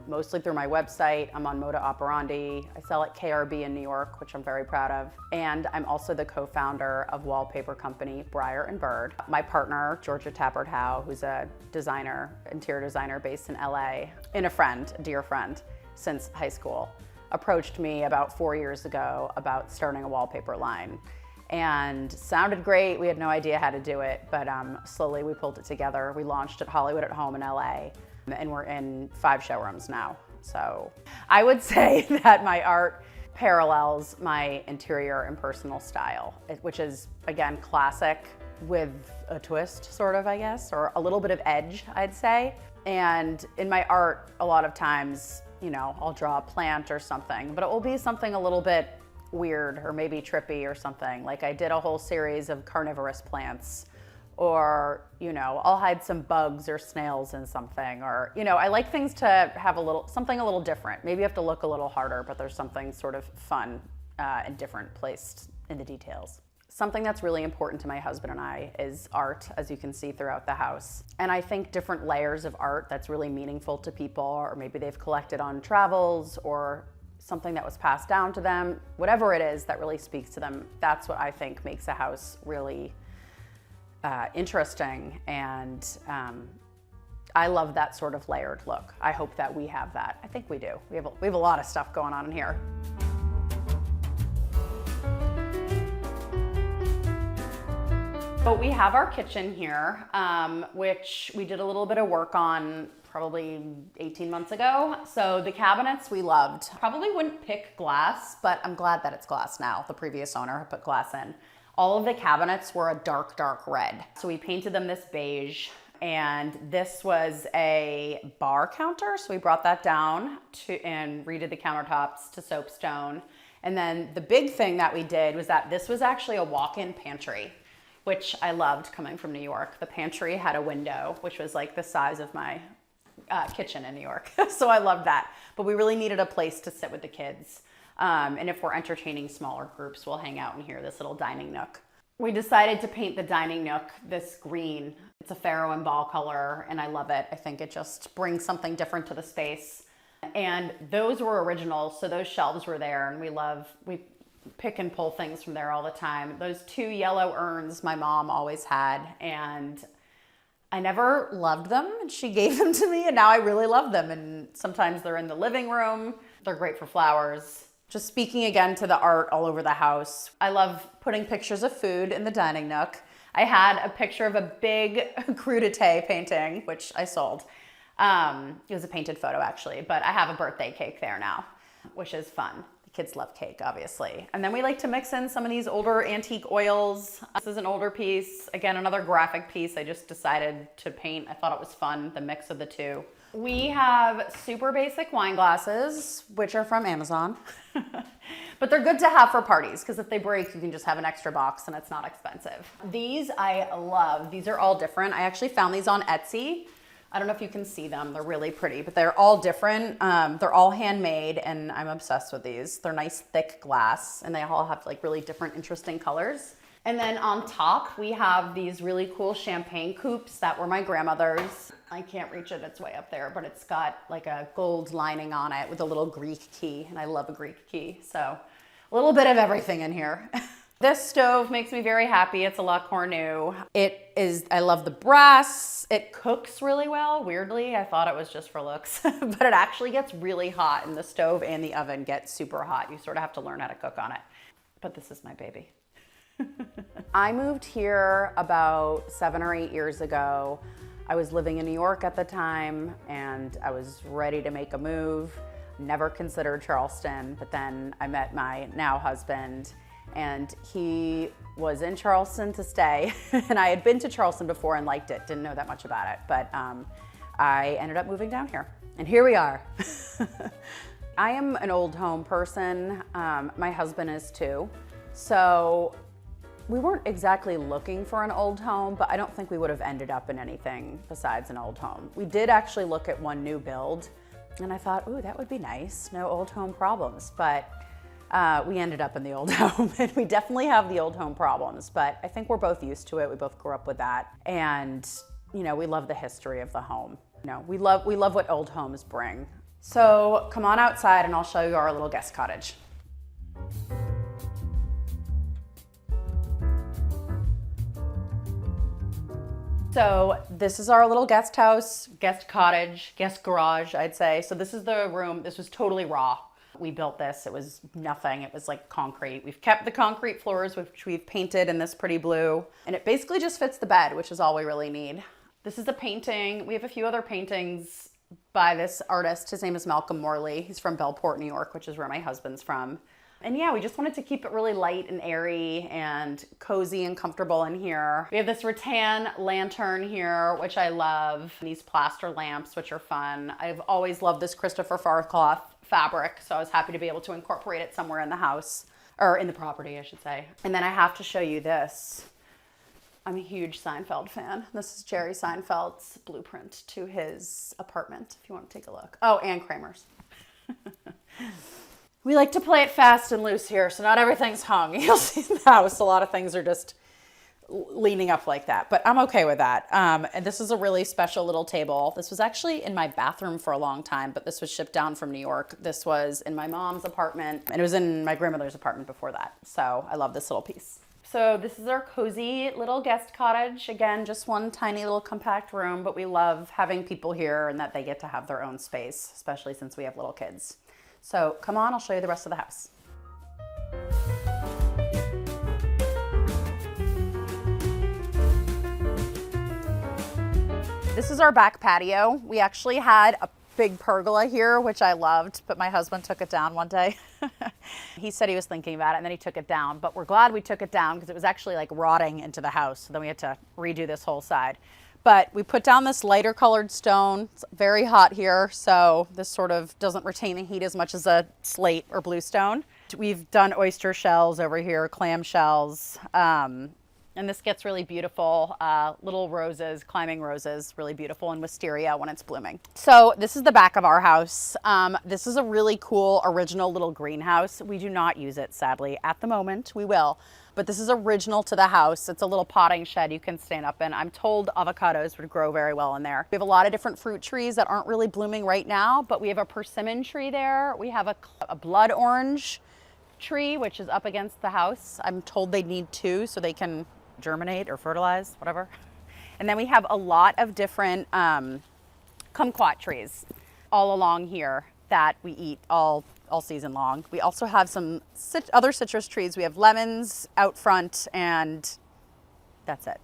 mostly through my website. I'm on Moda Operandi. I sell at KRB in New York, which I'm very proud of. And I'm also the co-founder of wallpaper company Briar and Bird. My partner, Georgia Tappert Howe, who's a designer, interior designer based in LA, and a dear friend since high school, approached me about 4 years ago about starting a wallpaper line. And sounded great. We had no idea how to do it, but slowly we pulled it together. We launched at Hollywood at Home in LA, and we're in 5 showrooms now. So I would say that my art parallels my interior and personal style, which is, again, classic with a twist, sort of, I guess, or a little bit of edge, I'd say. And in my art, a lot of times, you know, I'll draw a plant or something, but it will be something a little bit weird or maybe trippy or something. Like I did a whole series of carnivorous plants, or, you know, I'll hide some bugs or snails in something, or, you know, I like things to have something a little different. Maybe you have to look a little harder, but there's something sort of fun and different placed in the details. Something that's really important to my husband and I is art, as you can see throughout the house. And I think different layers of art that's really meaningful to people, or maybe they've collected on travels or something that was passed down to them, whatever it is that really speaks to them, that's what I think makes a house really interesting. And I love that sort of layered look. I hope that we have that. I think we do. We have a lot of stuff going on in here. But we have our kitchen here, which we did a little bit of work on probably 18 months ago. So the cabinets we loved. Probably wouldn't pick glass, but I'm glad that it's glass now. The previous owner had put glass in. All of the cabinets were a dark, dark red. So we painted them this beige, and this was a bar counter. So we brought that down and redid the countertops to soapstone. And then the big thing that we did was that this was actually a walk-in pantry, which I loved coming from New York. The pantry had a window, which was like the size of my kitchen in New York. So I loved that. But we really needed a place to sit with the kids. And if we're entertaining smaller groups, we'll hang out in here, this little dining nook. We decided to paint the dining nook this green. It's a Pharaoh and ball color, and I love it. I think it just brings something different to the space. And those were original, so those shelves were there, and we pick and pull things from there all the time. Those 2 yellow urns my mom always had, and I never loved them, and she gave them to me, and now I really love them. And sometimes they're in the living room. They're great for flowers. Just speaking again to the art all over the house, I love putting pictures of food in the dining nook. I had a picture of a big Curated painting, which I sold. It was a painted photo actually, but I have a birthday cake there now, which is fun. Kids love cake, obviously. And then we like to mix in some of these older antique oils. This is an older piece. Again, another graphic piece I just decided to paint. I thought it was fun, the mix of the two. We have super basic wine glasses, which are from Amazon. But they're good to have for parties, because if they break, you can just have an extra box and it's not expensive. These I love. These are all different. I actually found these on Etsy. I don't know if you can see them. They're really pretty, but they're all different. They're all handmade, and I'm obsessed with these. They're nice, thick glass, and they all have like really different, interesting colors. And then on top, we have these really cool champagne coupes that were my grandmother's. I can't reach it, it's way up there, but it's got like a gold lining on it with a little Greek key, and I love a Greek key, so a little bit of everything in here. This stove makes me very happy. It's a La Cornue. I love the brass. It cooks really well. Weirdly, I thought it was just for looks, but it actually gets really hot, and the stove and the oven get super hot. You sort of have to learn how to cook on it. But this is my baby. I moved here about 7 or 8 years ago. I was living in New York at the time, and I was ready to make a move. Never considered Charleston, but then I met my now husband, and he was in Charleston to stay. And I had been to Charleston before and liked it, didn't know that much about it, but I ended up moving down here. And here we are. I am an old home person. My husband is too. So we weren't exactly looking for an old home, but I don't think we would have ended up in anything besides an old home. We did actually look at one new build, and I thought, ooh, that would be nice. No old home problems. But we ended up in the old home, and we definitely have the old home problems, but I think we're both used to it. We both grew up with that. And, you know, we love the history of the home. You know, we love what old homes bring. So come on outside and I'll show you our little guest cottage. So this is our little guest house, guest cottage, guest garage, I'd say. So this is the room. This was totally raw. We built this, it was nothing, it was like concrete. We've kept the concrete floors, which we've painted in this pretty blue, and it basically just fits the bed, which is all we really need. This is a painting. We have a few other paintings by this artist. His name is Malcolm Morley. He's from Bellport, New York, which is where my husband's from. And yeah, we just wanted to keep it really light and airy and cozy and comfortable in here. We have this rattan lantern here, which I love. And these plaster lamps, which are fun. I've always loved this Christopher Farquhar fabric, so I was happy to be able to incorporate it somewhere in the house, or in the property, I should say. And then I have to show you this. I'm a huge Seinfeld fan. This is Jerry Seinfeld's blueprint to his apartment, if you want to take a look. Oh, and Kramer's. We like to play it fast and loose here, so not everything's hung. You'll see in the house, a lot of things are just leaning up like that, but I'm okay with that. And this is a really special little table. This was actually in my bathroom for a long time, but this was shipped down from New York. This was in my mom's apartment, and it was in my grandmother's apartment before that. So I love this little piece. So this is our cozy little guest cottage. Again, just one tiny little compact room, but we love having people here and that they get to have their own space, especially since we have little kids. So come on, I'll show you the rest of the house. This is our back patio. We actually had a big pergola here, which I loved, but my husband took it down one day. He said he was thinking about it and then he took it down, but we're glad we took it down because it was actually like rotting into the house. So then we had to redo this whole side. But we put down this lighter colored stone. It's very hot here, so this sort of doesn't retain the heat as much as a slate or blue stone. We've done oyster shells over here, clam shells, and this gets really beautiful. Little roses, climbing roses, really beautiful, and wisteria when it's blooming. So this is the back of our house. This is a really cool original little greenhouse. We do not use it, sadly. At the moment, we will. But this is original to the house. It's a little potting shed you can stand up in. I'm told avocados would grow very well in there. We have a lot of different fruit trees that aren't really blooming right now, but we have a persimmon tree there. We have a blood orange tree, which is up against the house. I'm told they need 2 so they can germinate or fertilize, whatever. And then we have a lot of different kumquat trees all along here that we eat all season long. We also have some other citrus trees. We have lemons out front, and that's it.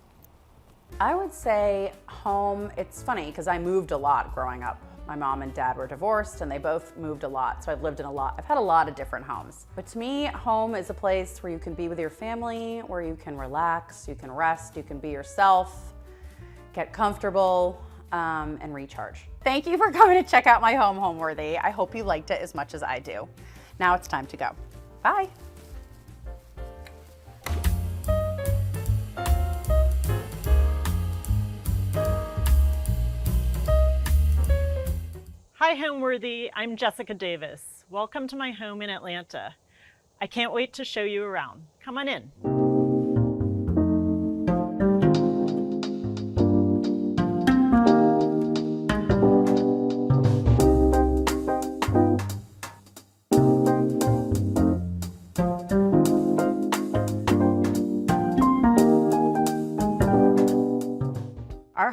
I would say home, it's funny because I moved a lot growing up. My mom and dad were divorced and they both moved a lot, so I've lived in I've had a lot of different homes. But to me, home is a place where you can be with your family, where you can relax, you can rest, you can be yourself, get comfortable, and recharge. Thank you for coming to check out my home, Homeworthy. I hope you liked it as much as I do. Now it's time to go. Bye. Hi, Homeworthy. I'm Jessica Davis. Welcome to my home in Atlanta. I can't wait to show you around. Come on in.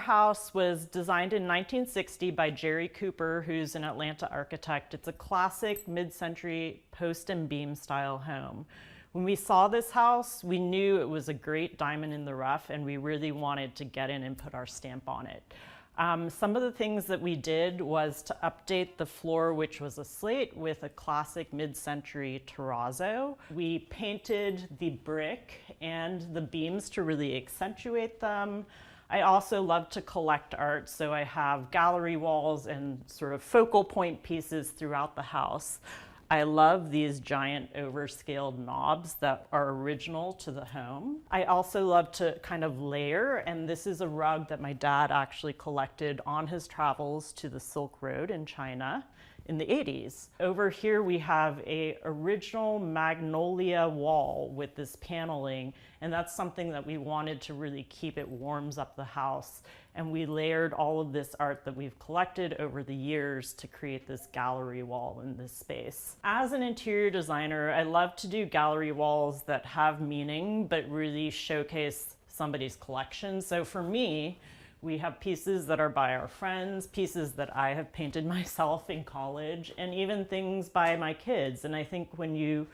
house was designed in 1960 by Jerry Cooper, who's an Atlanta architect. It's a classic mid-century post and beam style home. When we saw this house, we knew it was a great diamond in the rough, and we really wanted to get in and put our stamp on it. Some of the things that we did was to update the floor, which was a slate, with a classic mid-century terrazzo. We painted the brick and the beams to really accentuate them. I also love to collect art, so I have gallery walls and sort of focal point pieces throughout the house. I love these giant overscaled knobs that are original to the home. I also love to kind of layer, and this is a rug that my dad actually collected on his travels to the Silk Road in China in the 80s. Over here we have a original magnolia wall with this paneling, and that's something that we wanted to really keep. It warms up the house, and we layered all of this art that we've collected over the years to create this gallery wall in this space. As an interior designer, I love to do gallery walls that have meaning but really showcase somebody's collection. So for me, we have pieces that are by our friends, pieces that I have painted myself in college, and even things by my kids. And I think when you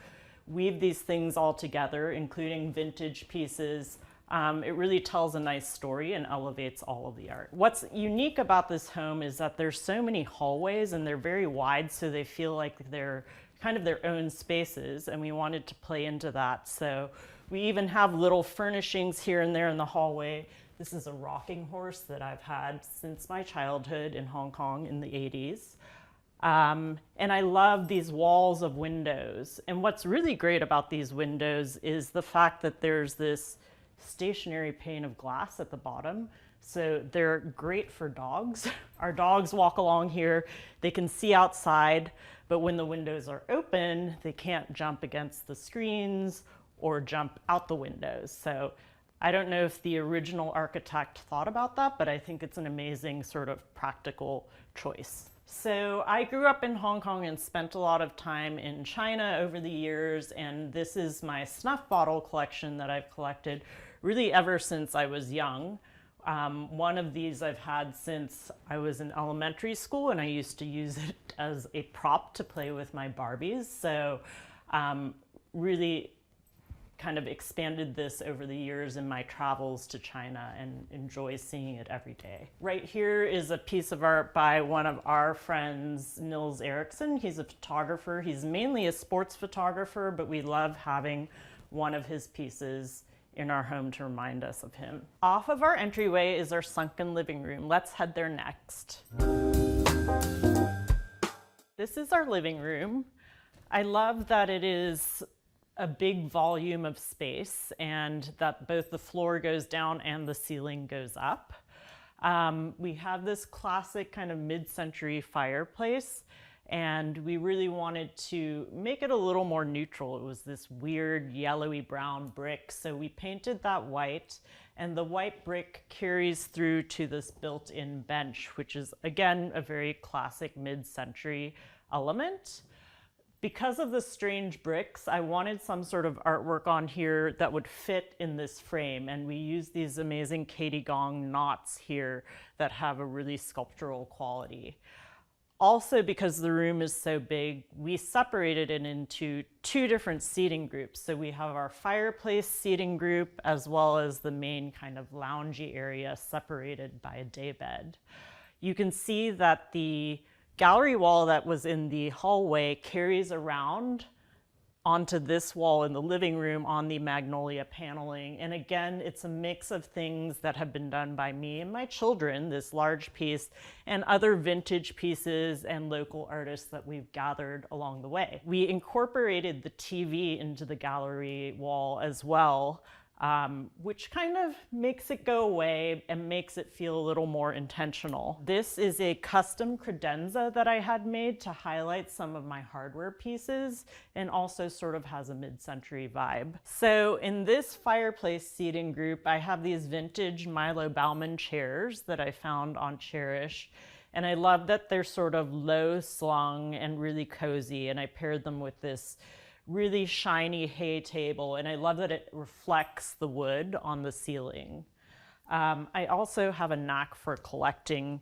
weave these things all together, including vintage pieces, it really tells a nice story and elevates all of the art. What's unique about this home is that there's so many hallways, and they're very wide, so they feel like they're kind of their own spaces, and we wanted to play into that. So we even have little furnishings here and there in the hallway. This is a rocking horse that I've had since my childhood in Hong Kong in the 80s. And I love these walls of windows. And what's really great about these windows is the fact that there's this stationary pane of glass at the bottom. So they're great for dogs. Our dogs walk along here, they can see outside, but when the windows are open, they can't jump against the screens or jump out the windows. So I don't know if the original architect thought about that, but I think it's an amazing sort of practical choice. So I grew up in Hong Kong and spent a lot of time in China over the years, and this is my snuff bottle collection that I've collected really ever since I was young. One of these I've had since I was in elementary school, and I used to use it as a prop to play with my Barbies. So really kind of expanded this over the years in my travels to China and enjoy seeing it every day. Right here is a piece of art by one of our friends, Nils Eriksson. He's a photographer. He's mainly a sports photographer, but we love having one of his pieces in our home to remind us of him. Off of our entryway is our sunken living room. Let's head there next. This is our living room. I love that it is a big volume of space and that both the floor goes down and the ceiling goes up. We have this classic kind of mid-century fireplace, and we really wanted to make it a little more neutral. It was this weird yellowy brown brick, so we painted that white, and the white brick carries through to this built-in bench, which is again a very classic mid-century element. Because of the strange bricks, I wanted some sort of artwork on here that would fit in this frame, and we used these amazing Katie Gong knots here that have a really sculptural quality. Also, because the room is so big, we separated it into two different seating groups. So we have our fireplace seating group as well as the main kind of loungy area separated by a daybed. You can see that the gallery wall that was in the hallway carries around onto this wall in the living room on the magnolia paneling. And again, it's a mix of things that have been done by me and my children, this large piece, and other vintage pieces and local artists that we've gathered along the way. We incorporated the TV into the gallery wall as well, which kind of makes it go away and makes it feel a little more intentional. This is a custom credenza that I had made to highlight some of my hardware pieces and also sort of has a mid-century vibe. So in this fireplace seating group, I have these vintage Milo Bauman chairs that I found on Cherish. And I love that they're sort of low slung and really cozy. And I paired them with this really shiny hay table, and I love that it reflects the wood on the ceiling. I also have a knack for collecting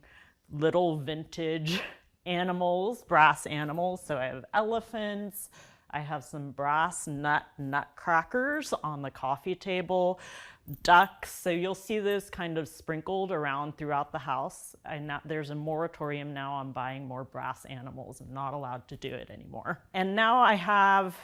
little vintage animals, brass animals. So I have elephants, I have some brass nutcrackers on the coffee table, ducks. So you'll see those kind of sprinkled around throughout the house. There's a moratorium now on buying more brass animals. I'm not allowed to do it anymore. And now I have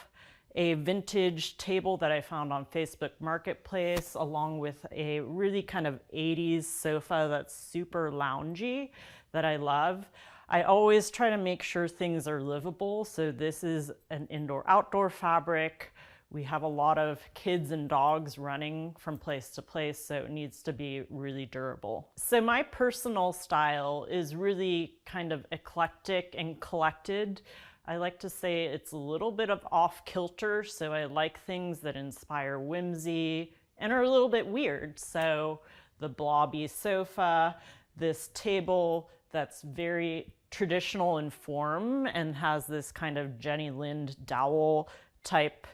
a vintage table that I found on Facebook Marketplace, along with a really kind of 80s sofa that's super loungy that I love. I always try to make sure things are livable. So this is an indoor-outdoor fabric. We have a lot of kids and dogs running from place to place, so it needs to be really durable. So my personal style is really kind of eclectic and collected. I like to say it's a little bit of off-kilter, so I like things that inspire whimsy and are a little bit weird. So the blobby sofa, this table that's very traditional in form and has this kind of Jenny Lind dowel type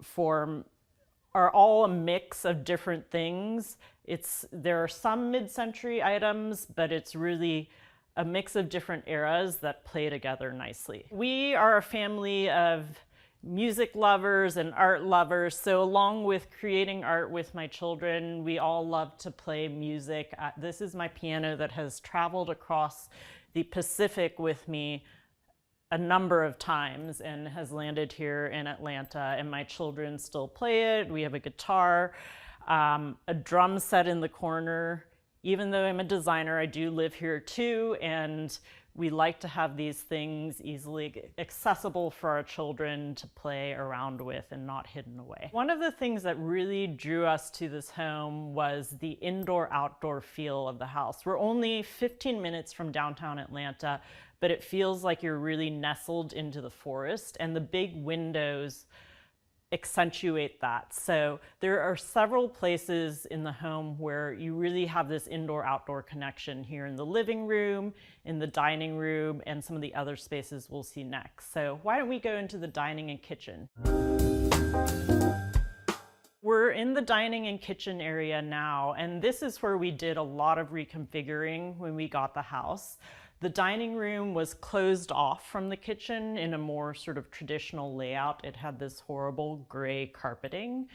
form, are all a mix of different things. There are some mid-century items, but it's really a mix of different eras that play together nicely. We are a family of music lovers and art lovers, so along with creating art with my children, we all love to play music. This is my piano that has traveled across the Pacific with me a number of times and has landed here in Atlanta, and my children still play it. We have a guitar, a drum set in the corner. Even though I'm a designer, I do live here too, and we like to have these things easily accessible for our children to play around with and not hidden away. One of the things that really drew us to this home was the indoor-outdoor feel of the house. We're only 15 minutes from downtown Atlanta, but it feels like you're really nestled into the forest, and the big windows accentuate that. So there are several places in the home where you really have this indoor-outdoor connection here in the living room, in the dining room, and some of the other spaces we'll see next. So why don't we go into the dining and kitchen? We're in the dining and kitchen area now, and this is where we did a lot of reconfiguring when we got the house. The dining room was closed off from the kitchen in a more sort of traditional layout. It had this horrible gray carpeting.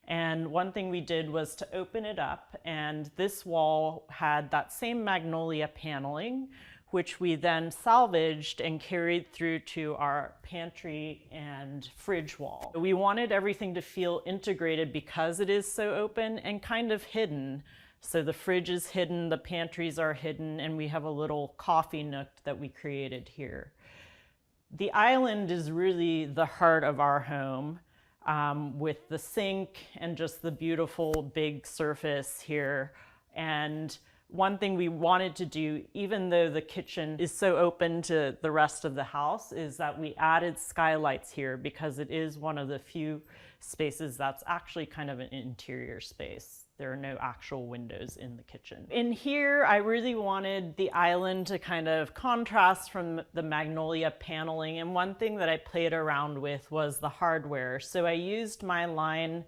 And one thing we did was to open it up, and this wall had that same magnolia paneling, which we then salvaged and carried through to our pantry and fridge wall. We wanted everything to feel integrated because it is so open and kind of hidden. So the fridge is hidden, the pantries are hidden, and we have a little coffee nook that we created here. The island is really the heart of our home, with the sink and just the beautiful big surface here. And one thing we wanted to do, even though the kitchen is so open to the rest of the house, is that we added skylights here because it is one of the few spaces that's actually kind of an interior space. There are no actual windows in the kitchen. In here, I really wanted the island to kind of contrast from the magnolia paneling, and one thing that I played around with was the hardware. So I used my line,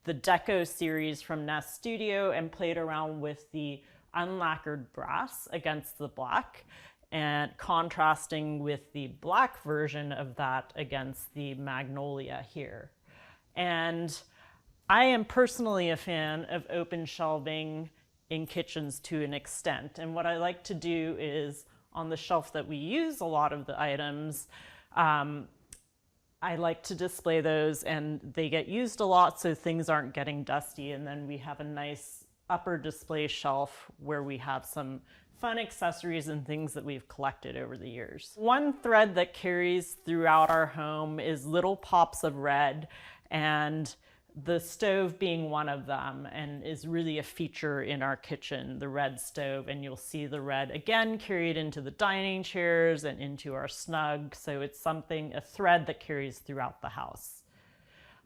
the Deco series from Nest Studio, and played around with the unlacquered brass against the black, and contrasting with the black version of that against the magnolia here. And I am personally a fan of open shelving in kitchens to an extent. And what I like to do is, on the shelf that we use a lot of the items, I like to display those, and they get used a lot so things aren't getting dusty. And then we have a nice upper display shelf where we have some fun accessories and things that we've collected over the years. One thread that carries throughout our home is little pops of red, and the stove being one of them, and is really a feature in our kitchen, the red stove. And you'll see the red again carried into the dining chairs and into our snug. So it's something, a thread that carries throughout the house.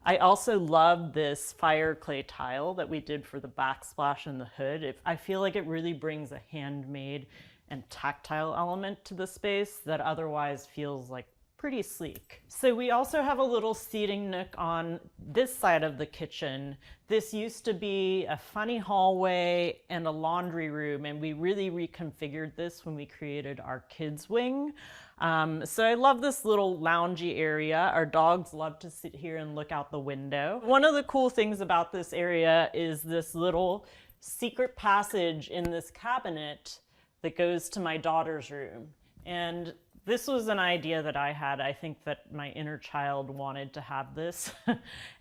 I also love this fire clay tile that we did for the backsplash and the hood. I feel like it really brings a handmade and tactile element to the space that otherwise feels like pretty sleek. So we also have a little seating nook on this side of the kitchen. This used to be a funny hallway and a laundry room, and we really reconfigured this when we created our kids wing. So I love this little loungy area. Our dogs love to sit here and look out the window. One of the cool things about this area is this little secret passage in this cabinet that goes to my daughter's room. And this was an idea that I had. I think that my inner child wanted to have this.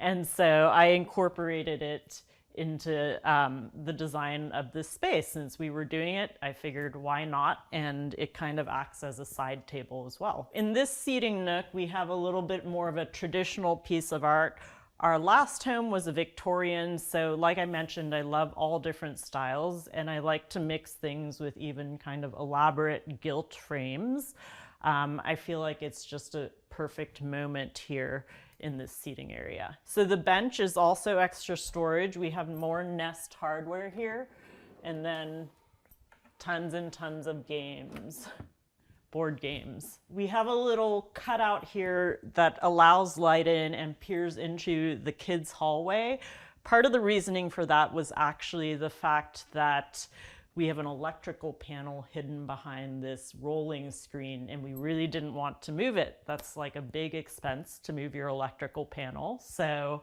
And so I incorporated it into the design of this space. Since we were doing it, I figured why not? And it kind of acts as a side table as well. In this seating nook, we have a little bit more of a traditional piece of art. Our last home was a Victorian, so like I mentioned, I love all different styles, and I like to mix things with even kind of elaborate gilt frames. I feel like it's just a perfect moment here in this seating area. So the bench is also extra storage. We have more Nest hardware here, and then tons and tons of games. Board games. We have a little cutout here that allows light in and peers into the kids' hallway. Part of the reasoning for that was actually the fact that we have an electrical panel hidden behind this rolling screen, and we really didn't want to move it. That's like a big expense to move your electrical panel. So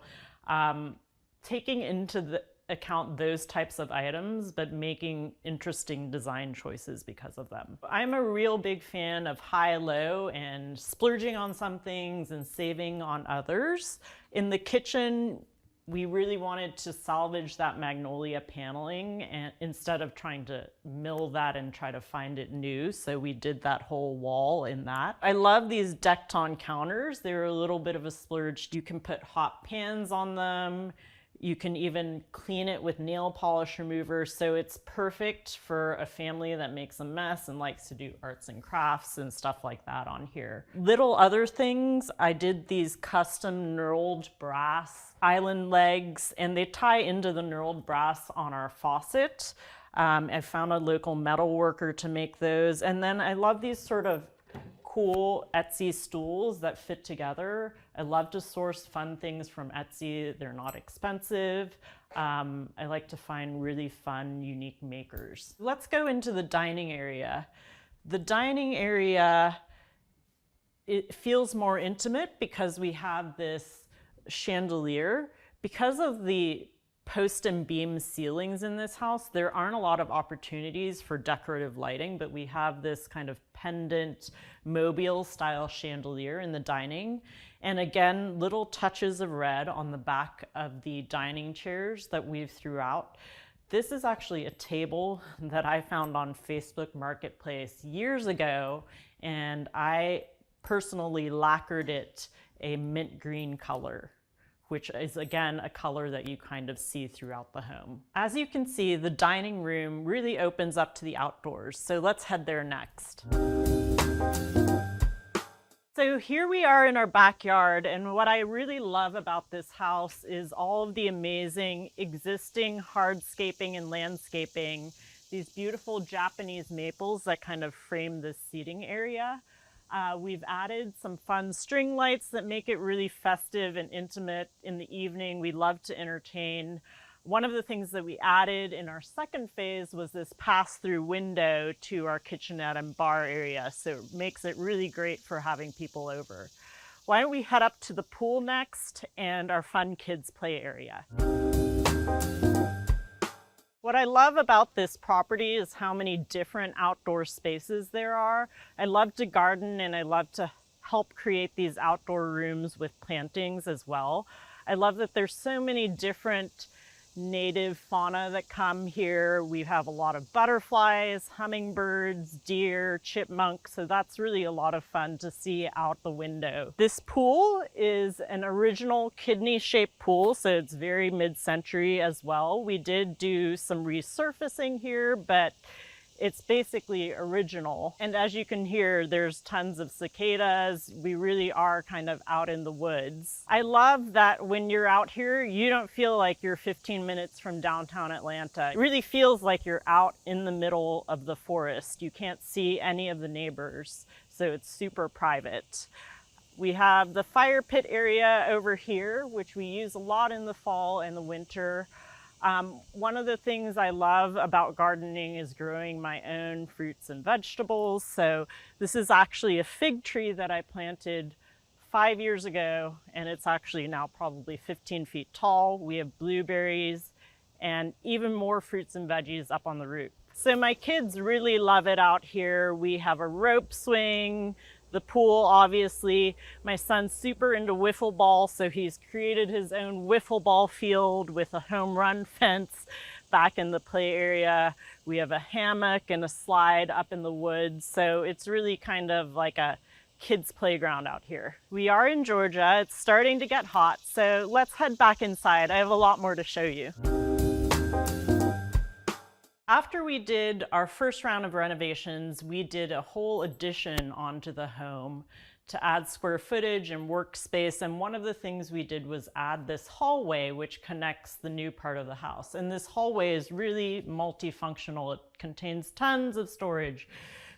taking into the account those types of items, but making interesting design choices because of them. I'm a real big fan of high-low and splurging on some things and saving on others. In the kitchen, we really wanted to salvage that magnolia paneling and instead of trying to mill that and try to find it new. So we did that whole wall in that. I love these decked on counters. They're a little bit of a splurge. You can put hot pans on them. You can even clean it with nail polish remover, so it's perfect for a family that makes a mess and likes to do arts and crafts and stuff like that on here. Little other things, I did these custom knurled brass island legs, and they tie into the knurled brass on our faucet. I found a local metal worker to make those, and then I love these sort of cool Etsy stools that fit together. I love to source fun things from Etsy. They're not expensive. I like to find really fun, unique makers. Let's go into the dining area. The dining area, it feels more intimate because we have this chandelier. Because of the post and beam ceilings in this house, there aren't a lot of opportunities for decorative lighting, but we have this kind of pendant mobile style chandelier in the dining. And again, little touches of red on the back of the dining chairs that weave throughout. This is actually a table that I found on Facebook Marketplace years ago, and I personally lacquered it a mint green color, which is again a color that you kind of see throughout the home. As you can see, the dining room really opens up to the outdoors, so let's head there next. So here we are in our backyard, and what I really love about this house is all of the amazing existing hardscaping and landscaping, these beautiful Japanese maples that kind of frame this seating area. We've added some fun string lights that make it really festive and intimate in the evening. We love to entertain. One of the things that we added in our second phase was this pass-through window to our kitchenette and bar area, so it makes it really great for having people over. Why don't we head up to the pool next and our fun kids play area. What I love about this property is how many different outdoor spaces there are. I love to garden, and I love to help create these outdoor rooms with plantings as well. I love that there's so many different native fauna that come here. We have a lot of butterflies, hummingbirds, deer, chipmunks, so that's really a lot of fun to see out the window. This pool is an original kidney-shaped pool, so it's very mid-century as well. We did do some resurfacing here, but it's basically original. And as you can hear, there's tons of cicadas. We really are kind of out in the woods. I love that when you're out here, you don't feel like you're 15 minutes from downtown Atlanta. It really feels like you're out in the middle of the forest. You can't see any of the neighbors, so it's super private. We have the fire pit area over here, which we use a lot in the fall and the winter. One of the things I love about gardening is growing my own fruits and vegetables. So this is actually a fig tree that I planted 5 years ago, and it's actually now probably 15 feet tall. We have blueberries and even more fruits and veggies up on the roof. So my kids really love it out here. We have a rope swing, the pool, obviously. My son's super into wiffle ball, so he's created his own wiffle ball field with a home run fence back in the play area. We have a hammock and a slide up in the woods, so it's really kind of like a kids' playground out here. We are in Georgia. It's starting to get hot, so let's head back inside. I have a lot more to show you. After we did our first round of renovations, we did a whole addition onto the home to add square footage and workspace. And one of the things we did was add this hallway, which connects the new part of the house. And this hallway is really multifunctional. It contains tons of storage.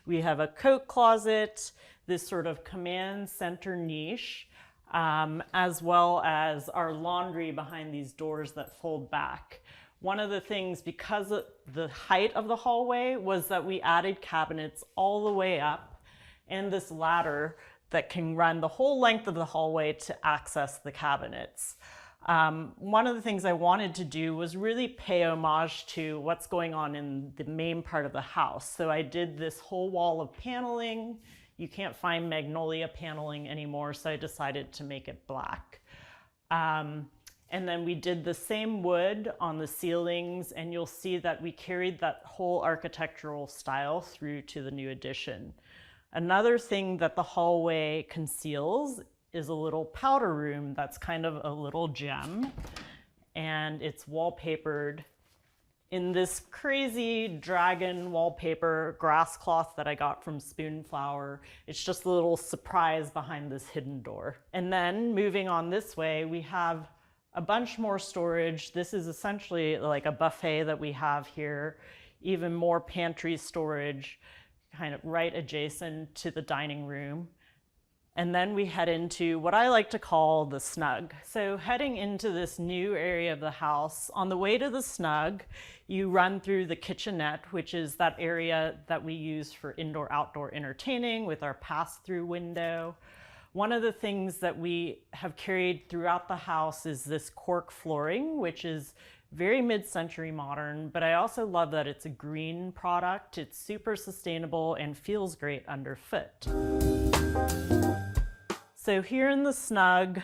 We have a coat closet, this sort of command center niche, as well as our laundry behind these doors that fold back. One of the things, because of the height of the hallway, was that we added cabinets all the way up and this ladder that can run the whole length of the hallway to access the cabinets. One of the things I wanted to do was really pay homage to what's going on in the main part of the house. So I did this whole wall of paneling. You can't find magnolia paneling anymore, so I decided to make it black. And then we did the same wood on the ceilings, and you'll see that we carried that whole architectural style through to the new addition. Another thing that the hallway conceals is a little powder room that's kind of a little gem, and it's wallpapered in this crazy dragon wallpaper grass cloth that I got from Spoonflower. It's just a little surprise behind this hidden door. And then moving on this way, we have a bunch more storage. This is essentially like a buffet that we have here, even more pantry storage, kind of right adjacent to the dining room. And then we head into what I like to call the snug. So heading into this new area of the house, on the way to the snug, you run through the kitchenette, which is that area that we use for indoor-outdoor entertaining with our pass-through window. One of the things that we have carried throughout the house is this cork flooring, which is very mid-century modern, but I also love that it's a green product. It's super sustainable and feels great underfoot. So here in the snug,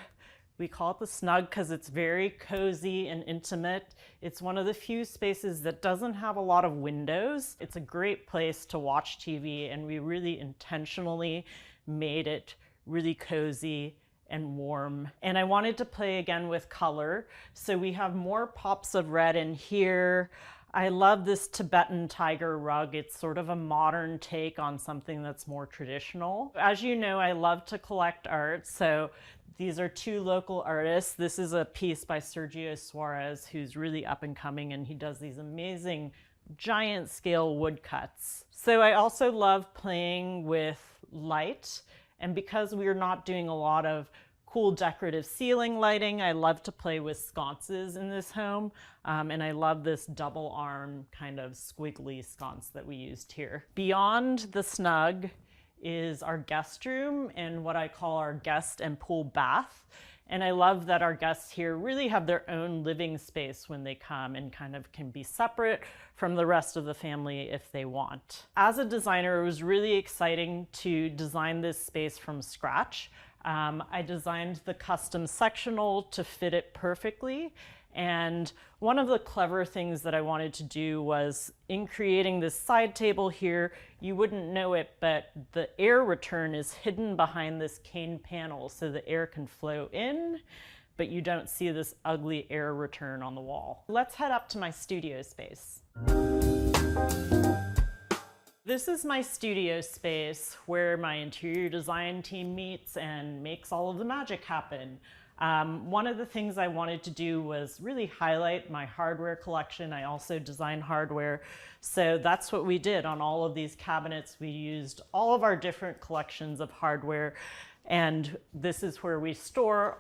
we call it the snug because it's very cozy and intimate. It's one of the few spaces that doesn't have a lot of windows. It's a great place to watch TV, and we really intentionally made it really cozy and warm. And I wanted to play again with color. So we have more pops of red in here. I love this Tibetan tiger rug. It's sort of a modern take on something that's more traditional. As you know, I love to collect art. So these are two local artists. This is a piece by Sergio Suarez, who's really up and coming, and he does these amazing giant scale woodcuts. So I also love playing with light. And because we're not doing a lot of cool decorative ceiling lighting, I love to play with sconces in this home. And I love this double arm kind of squiggly sconce that we used here. Beyond the snug is our guest room and what I call our guest and pool bath. And I love that our guests here really have their own living space when they come and kind of can be separate from the rest of the family if they want. As a designer, it was really exciting to design this space from scratch. I designed the custom sectional to fit it perfectly. And one of the clever things that I wanted to do was, in creating this side table here, you wouldn't know it, but the air return is hidden behind this cane panel so the air can flow in, but you don't see this ugly air return on the wall. Let's head up to my studio space. This is my studio space where my interior design team meets and makes all of the magic happen. One of the things I wanted to do was really highlight my hardware collection. I also design hardware. So that's what we did on all of these cabinets. We used all of our different collections of hardware. And this is where we store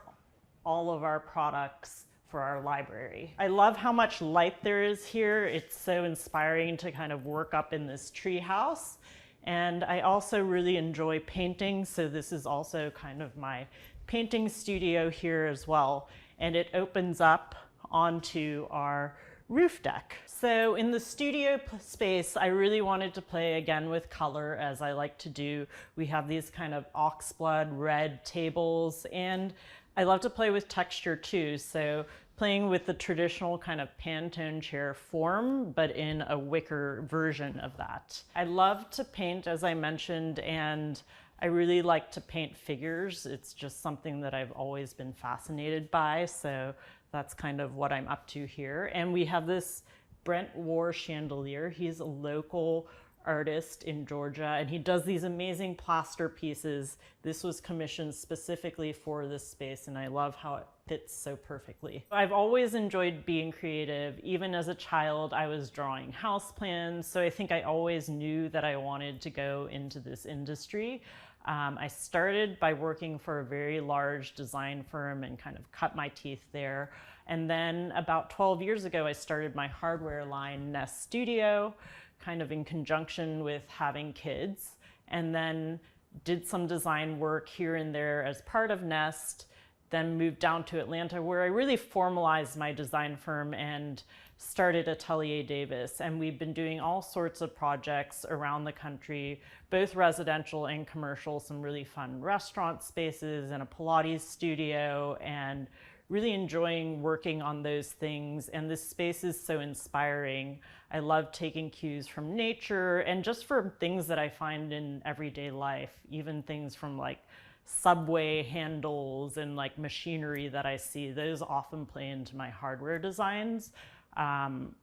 all of our products for our library. I love how much light there is here. It's so inspiring to kind of work up in this tree house. And I also really enjoy painting. So this is also kind of my painting studio here as well. And it opens up onto our roof deck. So in the studio space, I really wanted to play again with color, as I like to do. We have these kind of oxblood red tables, and I love to play with texture too. So playing with the traditional kind of Pantone chair form, but in a wicker version of that. I love to paint, as I mentioned, and I really like to paint figures. It's just something that I've always been fascinated by. So that's kind of what I'm up to here. And we have this Brent War chandelier. He's a local artist in Georgia, and he does these amazing plaster pieces. This was commissioned specifically for this space, and I love how it fits so perfectly. I've always enjoyed being creative. Even as a child, I was drawing house plans, so I think I always knew that I wanted to go into this industry. I started by working for a very large design firm and kind of cut my teeth there. And then about 12 years ago, I started my hardware line, Nest Studio, kind of in conjunction with having kids, and then did some design work here and there as part of Nest, then moved down to Atlanta, where I really formalized my design firm and started Atelier Davis. And we've been doing all sorts of projects around the country, both residential and commercial, some really fun restaurant spaces and a Pilates studio, and really enjoying working on those things. And this space is so inspiring. I love taking cues from nature and just from things that I find in everyday life, even things from like subway handles and like machinery that I see. Those often play into my hardware designs.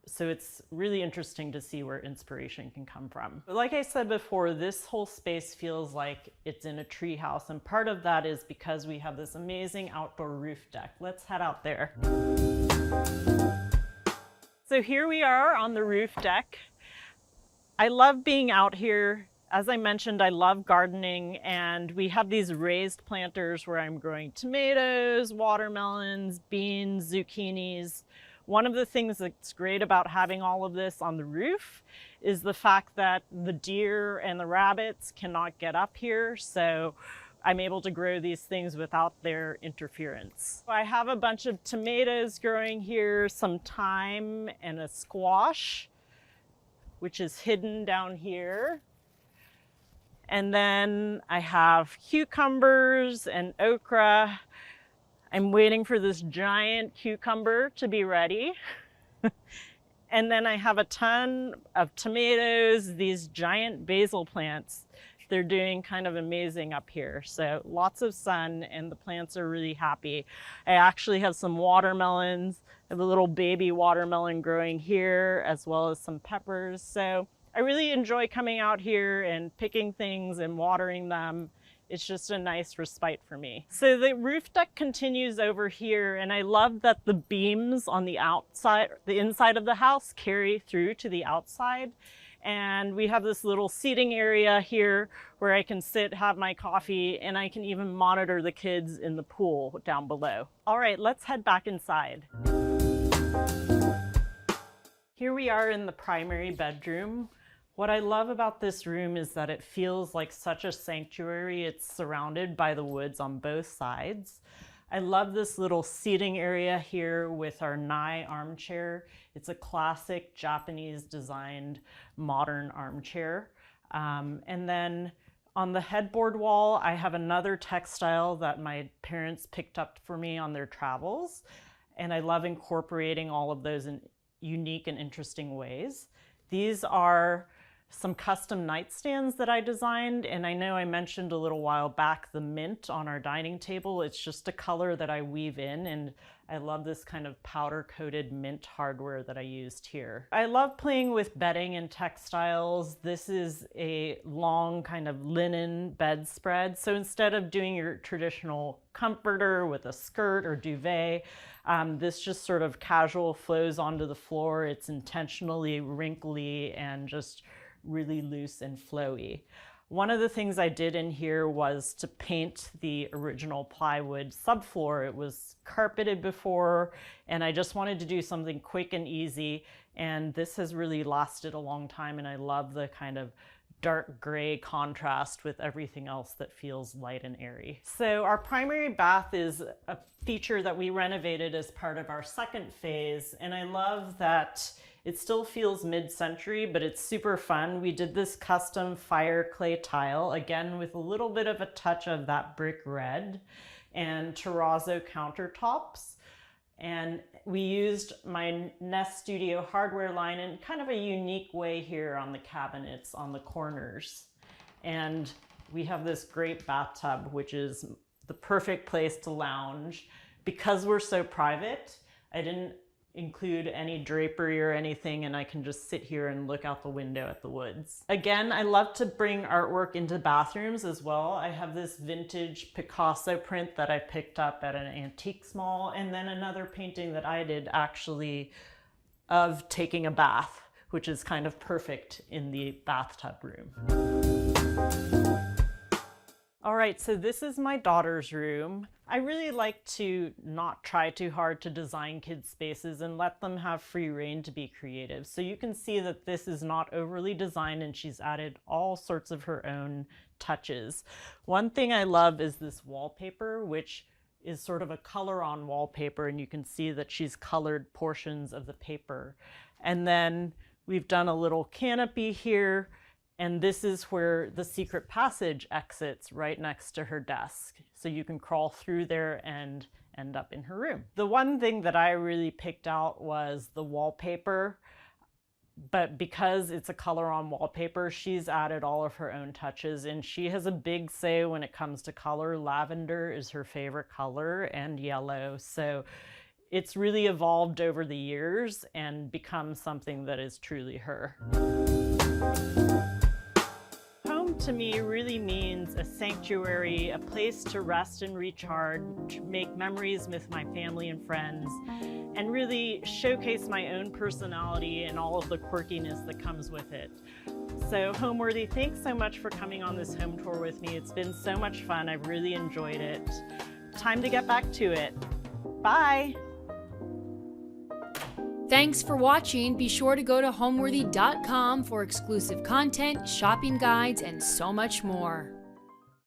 So it's really interesting to see where inspiration can come from. But like I said before, this whole space feels like it's in a tree house, and part of that is because we have this amazing outdoor roof deck. Let's head out there. So here we are on the roof deck. I love being out here. As I mentioned, I love gardening, and we have these raised planters where I'm growing tomatoes, watermelons, beans, zucchinis. One of the things that's great about having all of this on the roof is the fact that the deer and the rabbits cannot get up here, so I'm able to grow these things without their interference. I have a bunch of tomatoes growing here, some thyme, and a squash, which is hidden down here. And then I have cucumbers and okra. I'm waiting for this giant cucumber to be ready. And then I have a ton of tomatoes, these giant basil plants. They're doing kind of amazing up here. So lots of sun, and the plants are really happy. I actually have some watermelons. I have a little baby watermelon growing here, as well as some peppers. So I really enjoy coming out here and picking things and watering them. It's just a nice respite for me. So the roof deck continues over here, and I love that the beams on the outside, the inside of the house, carry through to the outside. And we have this little seating area here where I can sit, have my coffee, and I can even monitor the kids in the pool down below. All right, let's head back inside. Here we are in the primary bedroom. What I love about this room is that it feels like such a sanctuary. It's surrounded by the woods on both sides. I love this little seating area here with our Nai armchair. It's a classic Japanese designed modern armchair. And then on the headboard wall, I have another textile that my parents picked up for me on their travels. And I love incorporating all of those in unique and interesting ways. These are some custom nightstands that I designed, and I know I mentioned a little while back the mint on our dining table. It's just a color that I weave in, and I love this kind of powder-coated mint hardware that I used here. I love playing with bedding and textiles. This is a long kind of linen bedspread. So instead of doing your traditional comforter with a skirt or duvet, this just sort of casual flows onto the floor. It's intentionally wrinkly and just really loose and flowy. One of the things I did in here was to paint the original plywood subfloor. It was carpeted before, and I just wanted to do something quick and easy, and this has really lasted a long time, and I love the kind of dark gray contrast with everything else that feels light and airy. So our primary bath is a feature that we renovated as part of our second phase, and I love that it still feels mid-century, but it's super fun. We did this custom fire clay tile, again with a little bit of a touch of that brick red, and terrazzo countertops. And we used my Nest Studio hardware line in kind of a unique way here on the cabinets on the corners. And we have this great bathtub, which is the perfect place to lounge. Because we're so private, I didn't include any drapery or anything, and I can just sit here and look out the window at the woods. Again, I love to bring artwork into bathrooms as well. I have this vintage Picasso print that I picked up at an antiques mall, and then another painting that I did actually of taking a bath, which is kind of perfect in the bathtub room. All right, so this is my daughter's room. I really like to not try too hard to design kids' spaces and let them have free rein to be creative. So you can see that this is not overly designed, and she's added all sorts of her own touches. One thing I love is this wallpaper, which is sort of a color on wallpaper, and you can see that she's colored portions of the paper. And then we've done a little canopy here, and this is where the secret passage exits, right next to her desk. So you can crawl through there and end up in her room. The one thing that I really picked out was the wallpaper, but because it's a color on wallpaper, she's added all of her own touches, and she has a big say when it comes to color. Lavender is her favorite color, and yellow. So it's really evolved over the years and become something that is truly her. Home to me really means a sanctuary, a place to rest and recharge, make memories with my family and friends, and really showcase my own personality and all of the quirkiness that comes with it. So Homeworthy, thanks so much for coming on this home tour with me. It's been so much fun. I've really enjoyed it. Time to get back to it. Bye. Thanks for watching. Be sure to go to homeworthy.com for exclusive content, shopping guides, and so much more.